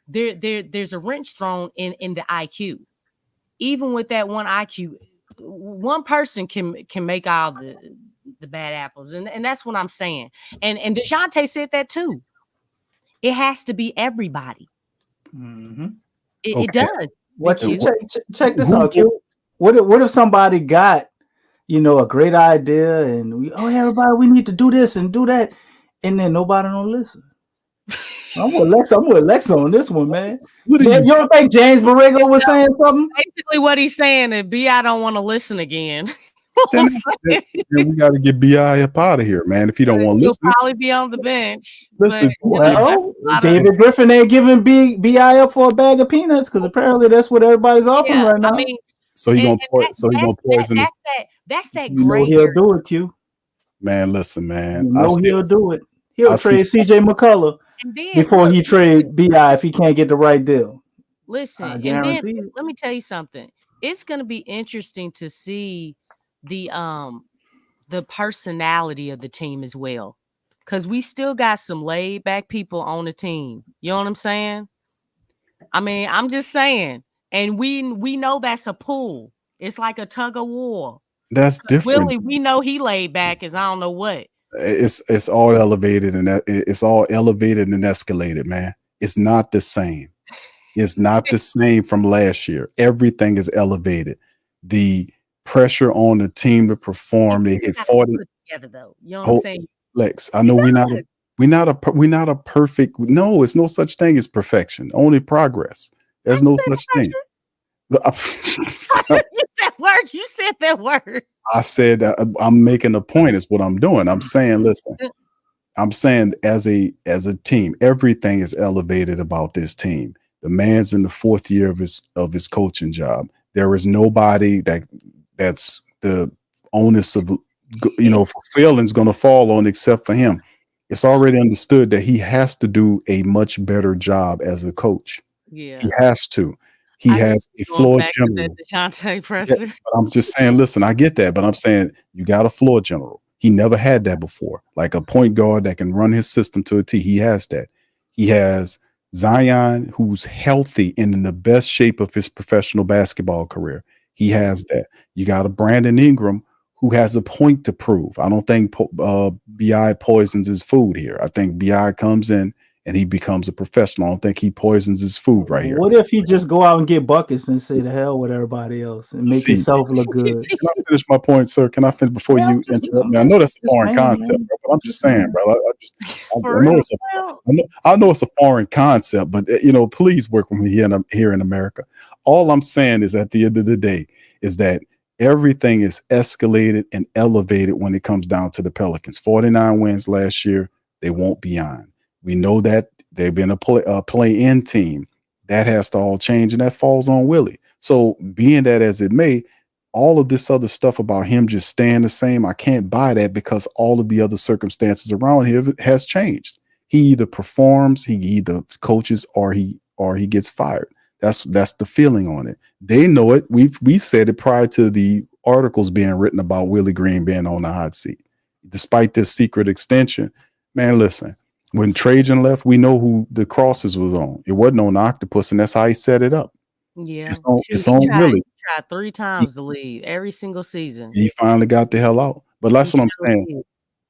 there's a wrench thrown in the IQ. Even with that one IQ, one person can make all the bad apples, and that's what I'm saying. And DeJounte said that too. It has to be everybody. Mm-hmm. It does. Check this out, Q. What if somebody got a great idea and everybody, we need to do this and do that, and then nobody don't listen? I'm with Lexxah on this one, man. You don't think James Borrego was saying something? Basically, what he's saying is, I don't want to listen again. then we got to get BI up out of here, man. If you don't want to listen, he'll probably be on the bench. Listen, well, David Griffin ain't giving BI up for a bag of peanuts because apparently that's what everybody's offering right now. I mean, so he gonna poison. That's that you gray. He'll do it, Q. Man, listen, man. He'll do it. He'll trade CJ McCullough before he trade BI if he can't get the right deal. Listen, and then let me tell you something. It's going to be interesting to see the personality of the team as well, because we still got some laid back people on the team. You know what I'm saying? I mean, I'm just saying, and we know that's a pull. It's like a tug of war. That's different. Willie, we know he laid back as I don't know what. It's all elevated and it's all elevated and escalated, man. It's not the same. It's not the same from last year. Everything is elevated. The pressure on the team to perform. They hit 40 together, though. You know what I'm saying? Lex, I know we're not a perfect. No, it's no such thing as perfection. Only progress. There's no such thing. You said that word. I said I'm making a point. Is what I'm doing. I'm saying, listen. I'm saying as a team, everything is elevated about this team. The man's in the 4th year of his coaching job. There is nobody that's the onus of fulfilling is going to fall on except for him. It's already understood that he has to do a much better job as a coach. Yeah, he has to. He has a floor general. Presser. But I'm just saying, listen, I get that, but I'm saying you got a floor general. He never had that before, like a point guard that can run his system to a T. He has that. He has Zion, who's healthy and in the best shape of his professional basketball career. He has that. You got a Brandon Ingram who has a point to prove. I don't think BI poisons his food here. I think BI comes in and he becomes a professional. I don't think he poisons his food right here. What if he just go out and get buckets and say the hell with everybody else and make himself look good? Can I finish my point, sir? Can I finish before you interrupt me? I know that's a foreign concept, but I'm just saying, bro. I know it's a foreign concept, but please work with me here in America. All I'm saying is at the end of the day is that everything is escalated and elevated when it comes down to the Pelicans. 49 wins last year. They won't be on. We know that they've been a play-in team. That has to all change, and that falls on Willie. So being that as it may, all of this other stuff about him just staying the same, I can't buy that because all of the other circumstances around him has changed. He either performs, he either coaches, or he gets fired. That's the feeling on it. They know it. We said it prior to the articles being written about Willie Green being on the hot seat. Despite this secret extension, man, listen. When Trajan left, we know who the crosses was on. It wasn't on the octopus, and that's how he set it up. Yeah, it's on Willie. He tried 3 times to leave every single season. He finally got the hell out. But that's what I'm saying.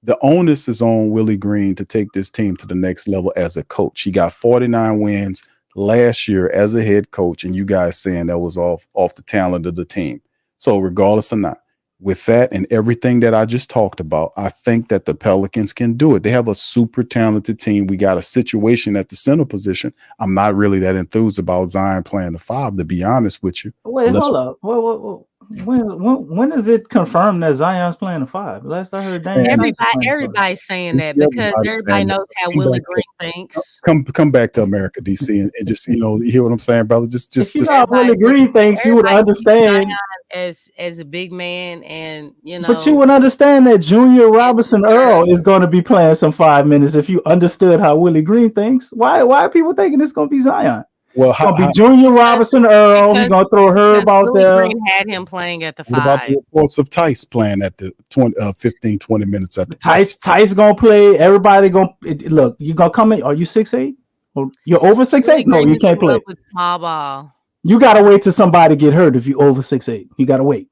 The onus is on Willie Green to take this team to the next level as a coach. He got 49 wins last year as a head coach, and you guys saying that was off the talent of the team. So regardless or not, with that and everything that I just talked about, I think that the Pelicans can do it. They have a super talented team. We got a situation at the center position. I'm not really that enthused about Zion playing the 5, to be honest with you. Wait, hold up. When is it confirmed that Zion's playing the 5? Last I heard, everybody's saying that because everybody knows how Willie Green thinks. Come back to America, DC, and just you hear what I'm saying, brother. Just if you know how Willie Green thinks, you would understand. As a big man, and but you would understand that Junior Robinson Earl is going to be playing some 5 minutes if you understood how Willie Green thinks. Why are people thinking it's going to be Zion? Well, it's going to be Junior Robinson Earl. He's going to throw Herb out there. Green had him playing at the 5. What about the reports of Tice playing at the 15-20 minutes at the Tice going to play. Everybody going to look. You going to come in? Are you 6'8"? Or you're over 6'8"? No, you can't play. With small ball. You gotta wait till somebody get hurt if you over 6'8". You gotta wait.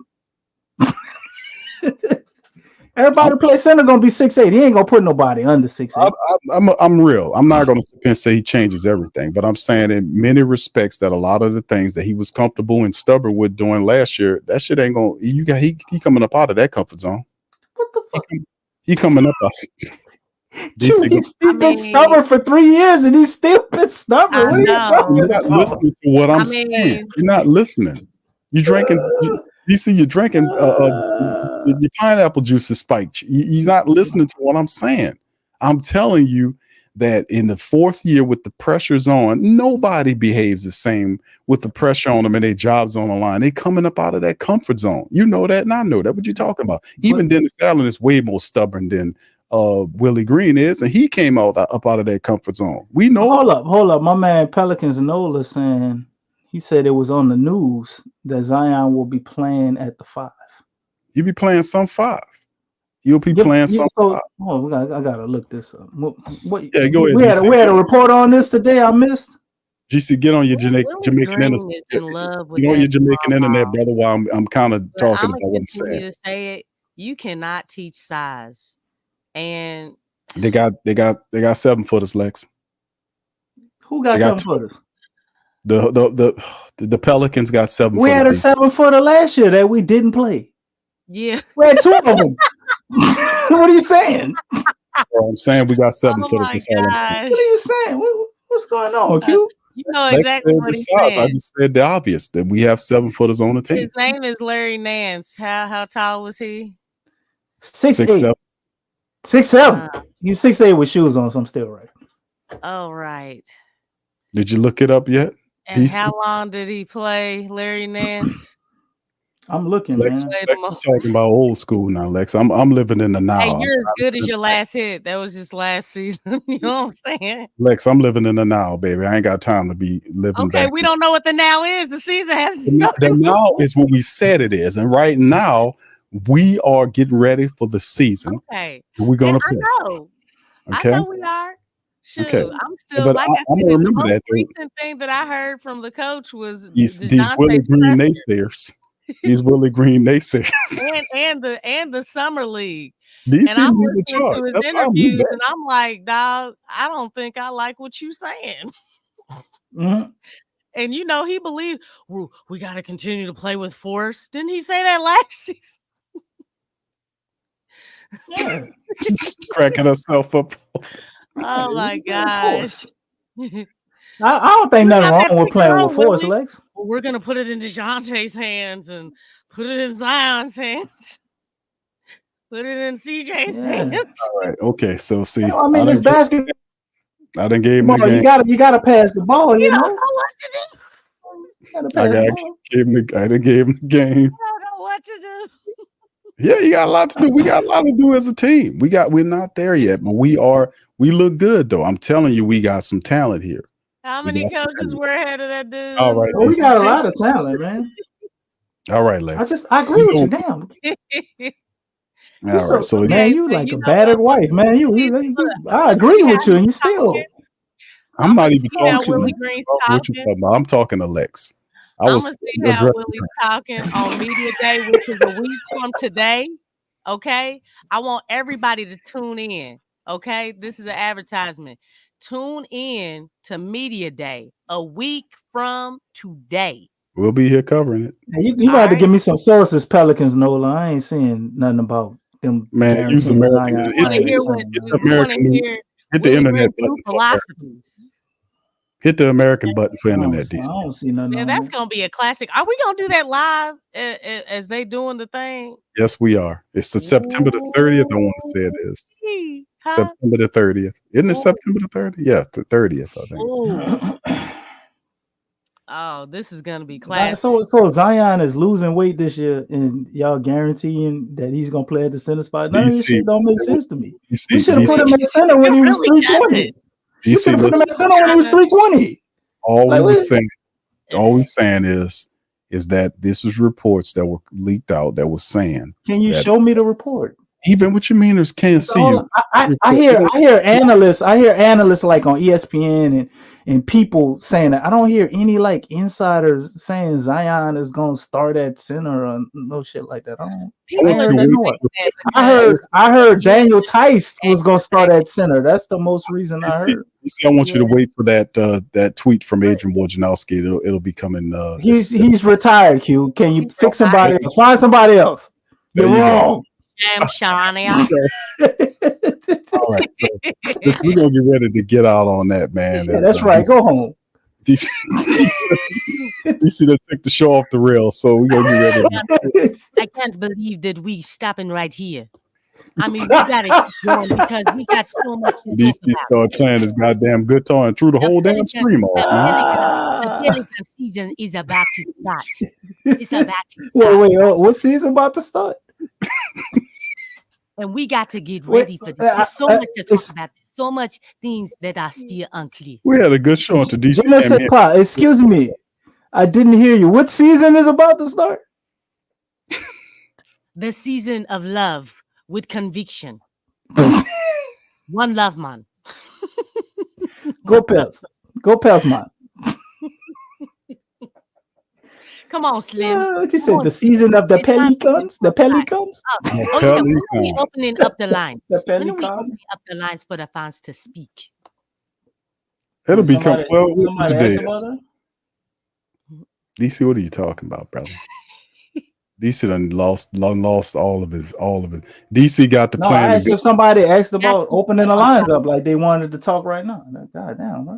Everybody play center gonna be 6'8". He ain't gonna put nobody under 6'8". I'm real. I'm not gonna sit and say he changes everything, but I'm saying in many respects that a lot of the things that he was comfortable and stubborn with doing last year, that shit ain't gonna. He coming up out of that comfort zone. What the fuck? He coming up out. He's been stubborn for 3 years and he's still been stubborn. What are you talking about? You're not listening to what I'm saying. You're not listening. You're drinking. DC, you're drinking Your pineapple juice is spiked. You're not listening to what I'm saying. I'm telling you that in the fourth year with the pressures on, nobody behaves the same with the pressure on them and their jobs on the line. They coming up out of that comfort zone. You know that, and I know that. What you talking about? Even Dennis Allen is way more stubborn than Willie Green is, and he came up out of that comfort zone. We know. Hold up. My man Pelicans Nola saying he said it was on the news that Zion will be playing at the 5. You be playing some 5. You'll be playing some 5. Oh, I gotta look this up. What? Yeah, go ahead. We had a report on this today. I missed. GC, get on your Jamaican internet. Get on your Jamaican internet, brother. While I'm kind of talking about what I'm saying. To say it, you cannot teach size, and they got 7-footers, Lex. Who got 7-footers? The Pelicans got 7-footers. We had a 7-footer last year that we didn't play. Yeah, we had 2 of them. What are you saying? Bro, I'm saying we got 7-footers. That's all I'm saying. What are you saying? What's going on, Q? You know exactly what he's saying. I just said the obvious that we have 7-footers on the team. His name is Larry Nance. How tall was he? 6'8". 6'7". He's 6'8" with shoes on, so I'm still right. Oh, right. Did you look it up yet? And how long did he play, Larry Nance? I'm looking, Lex, man. Lex, you talking about old school now, Lex. I'm living in the now. Hey, you're as good as your last hit. That was just last season. You know what I'm saying? Lex, I'm living in the now, baby. I ain't got time to be living back. Okay, we don't know what the now is. The season has the now is what we said it is. And right now, we are getting ready for the season. Okay. And we're going to play. I know. Okay. I know we are. Shoot, okay. I'm still but like I'm gonna remember that. The recent thing that I heard from the coach was these Willie Green naysayers. These Willie Green naysayers. and the summer league. DC and I'm listening to his interviews, and I'm like, dog, I don't think I like what you saying. Mm-hmm. And you know, he believed we got to continue to play with force. Didn't he say that last season? Yeah. Just cracking herself up. Oh my gosh. I don't think nothing wrong with playing with force, Lex. Well, we're gonna put it in DeJounte's hands and put it in Zion's hands. Put it in CJ's hands. All right. Okay. So see. I mean, it's basketball. I done gave him the game. You gotta pass the ball. You don't know what to do. I done gave him the game. You don't know what to do. Yeah, you got a lot to do. We got a lot to do as a team. We're not there yet, but we look good though. I'm telling you, we got some talent here. How many coaches were ahead of that dude? All right. We got a lot of talent, man. All right, Lex. I agree with you. Damn. All right. So man, you like a battered wife, man. I agree with you, and you still. I'm not even talking. Willie Green's talking. I'm talking to Lex. I'm gonna see how Willie's talking on Media Day, which is a week from today. Okay, I want everybody to tune in. Okay, this is an advertisement. Tune in to Media Day a week from today. We'll be here covering it. You got to give me some sources, Pelicans, Nola. I ain't seeing nothing about them. Man, use American. Hit the internet button. Hit the American button for internet. I don't see nothing. Yeah, that's gonna be a classic. Are we gonna do that live as they doing the thing? Yes, we are. It's the September the 30th. I want to say it is. September the 30th. Isn't it September the 30th? Yeah, the 30th, I think. Oh, this is gonna be classic. So Zion is losing weight this year, and y'all guaranteeing that he's gonna play at the center spot. None of this shit don't make sense to me. You should have put him at center when he was 320. You should have put him at center when he was 320. All we saying is that this was reports that were leaked out that was saying. Can you show me the report? Even what your meaners can't see you. I hear analysts like on ESPN and people saying that. I don't hear any like insiders saying Zion is gonna start at center or no shit like that. I heard Daniel Tice was gonna start at center. That's the most reason I heard. You see, I want you to wait for that tweet from Adrian Wojnarowski. It'll be coming. He's retired. Q. Can you fix somebody else? Find somebody else. You're wrong. I'm Shawnee. All right, so we're gonna get ready to get out on that, man. Yeah, that's right. Go home. DC that took the show off the rails, so we're gonna get ready. I can't believe that we stopping right here. I mean, we gotta keep going because we got so much to DC talk about. started playing his goddamn guitar and threw the whole damn scream off, man. The Pelican season is about to start. It's about to start. Wait, what season about to start? And we got to get ready for this. There's so much to talk about. There's so much things that are still unclear. We had a good show into DC. Excuse me. I didn't hear you. What season is about to start? The season of love with conviction. One love, man. Go Pels. Go Pels, man. Come on, Slim. What you said? The season of the Pelicans? The Pelicans? We're opening up the lines. The When are we Pelicans? opening up the lines for the fans to speak? It'll become Somebody asked about that? DC, what are you talking about, brother? DC done lost all of his. DC got the No, I plan. asked if somebody asked about opening the lines up, like they wanted to talk right now. God damn, huh?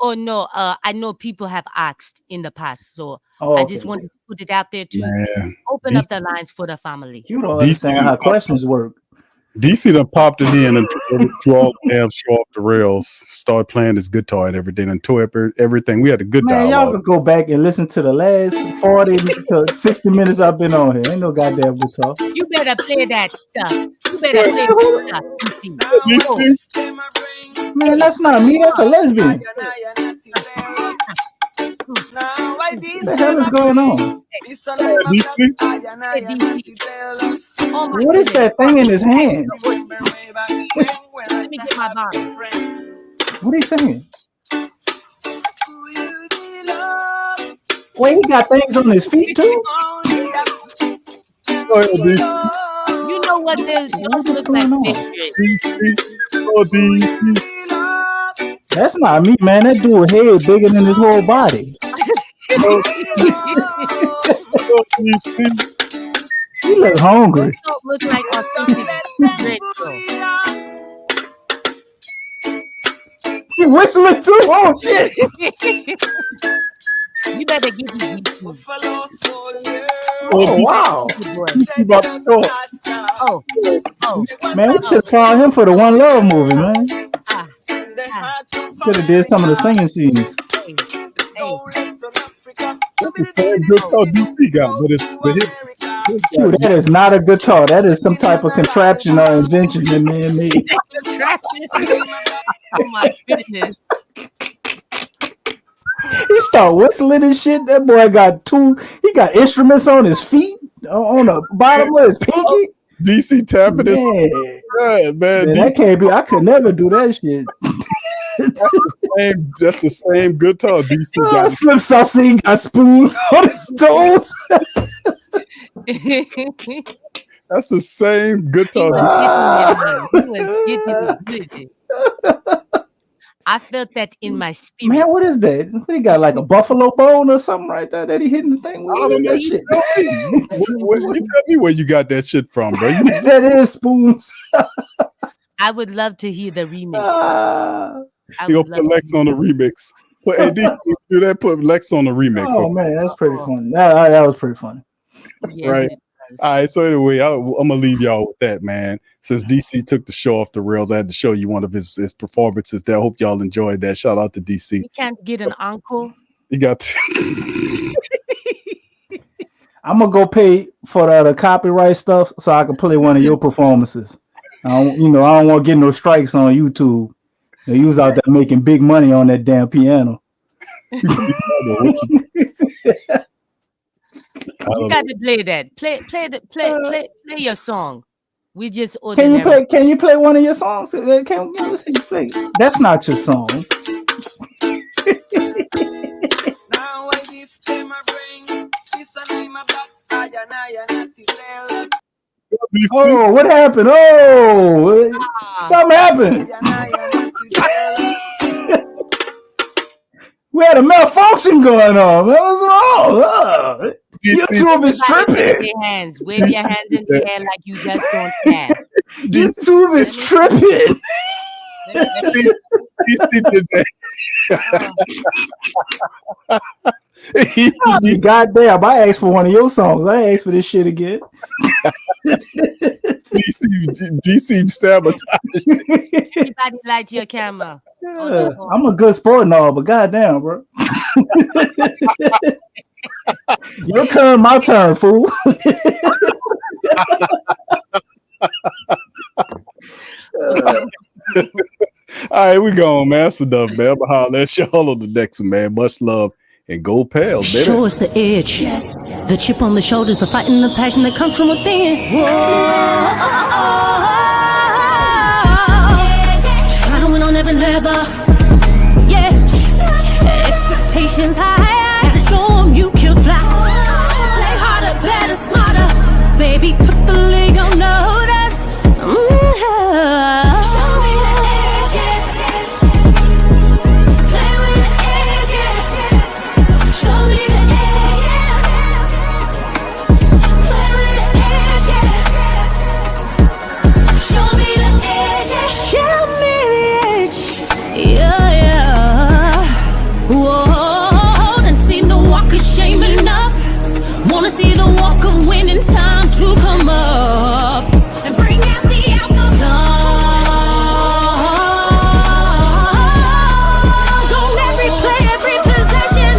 Oh no, I know people have asked in the past, so Oh, I okay. just wanted to put it out there to Man, open up the lines for the family. You don't DC understand how questions work. DC done popped it in and threw all the damn show off the rails. Started playing his guitar and everything, and tore everything. We had a good Man, y'all dialogue. could go back and listen to the last 40 to 60 minutes I've been on here. Ain't no goddamn guitar. You better play that stuff. You better play that stuff. Man, that's not me. That's a lesbian. What the hell is going on? Oh my What is that thing in his hand? Let me get my bottle. What are you saying? Wait, he got things on his feet too? Go ahead, DC. You know what this What's look like? going on? DC. That's not me, man. That dude head bigger than his whole body. He look hungry. Don't look like authentic red girl. He whistling too. Oh shit! You better give me YouTube. Oh wow! DC about to talk. Oh, Man, we should follow him for the One Love movie, man. Could have did some of the singing scenes. hey. That's the same guitar DC got, but Dude, that is not a guitar. That is some type of contraption or invention that man made. Oh my goodness. He start whistling and shit. That boy got he got instruments on his feet, on the bottom of his pinky. DC tapping his Man, man. that can't be. I could never do that shit. That's the same guitar DC got. Slim Saucy got spoons on his toes. That's the same guitar. I felt that in my spirit. Man, what is that? What he got, like a buffalo bone or something right there that he hitting the thing with? I don't know. That You shit? tell me where you got that shit from, bro. That is spoons. I would love to hear the remix. You gonna put Lex on the remix. Put AD do that. Put Lex on the remix. Oh man, that's pretty funny. That was pretty funny. Yeah, Right. All right. So anyway, I'm gonna leave y'all with that, man. Since DC took the show off the rails, I had to show you one of his performances there. I hope y'all enjoyed that. Shout out to DC. We can't get an encore. You got. I'm gonna go pay for the copyright stuff so I can play one of your performances. I don't want to get no strikes on YouTube. You was out there making big money on that damn piano. You got to play that. Play your song. We just ordinary. Can you play one of your songs? Can we play? That's not your song. Oh, what happened? Oh, something happened. We had a malfunction going on. What was wrong? YouTube is tripping. Wave your hands in the air like you just don't care. YouTube is tripping. Goddamn, I asked for one of your songs. I asked for this shit again. GC sabotaged. Everybody liked your camera. Yeah, I'm a good sport and all, but goddamn, bro. Your turn, my turn, fool. All right, we going, man. That's enough, man. But holla at y'all on the next one, man. Much love and go Pels, baby. Show us the edge, the chip on the shoulders, the fight and the passion that comes from within. Trying to win on every level, yeah. Expectations high, gotta show 'em you can fly. Play harder, better, smarter, baby. Put the league on notice. Show me the edge, yeah. Play with the edge, yeah. Show me the edge, yeah. Play with the edge, yeah. Show me the edge, yeah. Show me the edge, yeah, yeah. Whoa, done seen the walk of shame enough. Wanna see the walk of winning time to come up and bring out the outcome. Don't every play, every possession.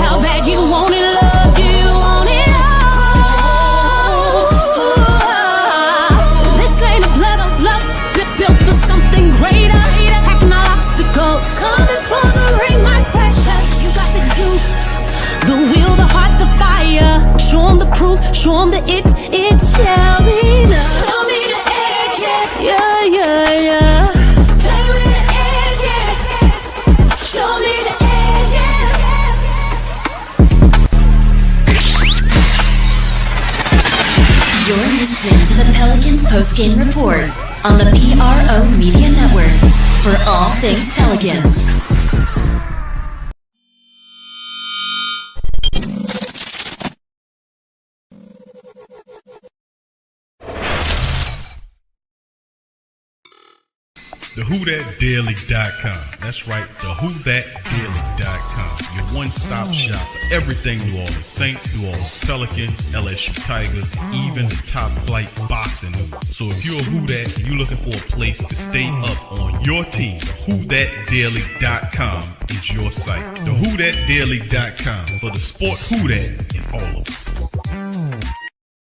How bad you want it, love, do you want it all? This ain't a blood of love, built for something greater. Attacking all obstacles, coming for the ring, my precious. You got the juice, the will, the heart, the fire. Show 'em the proof, show 'em that it shall be done. Show me the edge, yeah, yeah, yeah. Play with the edge, yeah. Show me the edge, yeah. You're listening to the Pelicans postgame report on the PRO Media Network for all things Pelicans. TheWhoThatDaily.com. That's right, TheWhoThatDaily.com. Your one-stop shop for everything New Orleans Saints, New Orleans Pelicans, LSU Tigers, even the top flight boxing. So if you're a Who That and you're looking for a place to stay up on your team, TheWhoThatDaily.com is your site. TheWhoThatDaily.com for the sport Who That in all of us.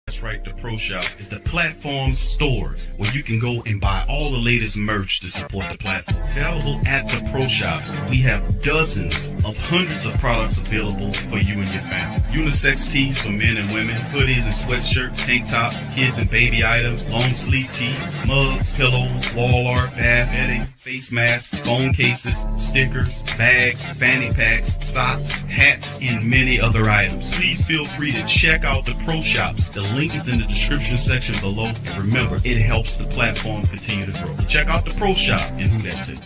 That's right, the Pro Shop is the platform store where you can go and buy all the latest merch to support the platform. Available at the Pro Shops, we have dozens of hundreds of products available for you and your family. Unisex tees for men and women, hoodies and sweatshirts, tank tops, kids and baby items, long sleeve tees, mugs, pillows, wall art, bath bedding, face masks, phone cases, stickers, bags, fanny packs, socks, hats, and many other items. Please feel free to check out the Pro Shops. The link is in the description section below. And remember, it helps the platform continue to grow. Check out the Pro Shop and Who That too.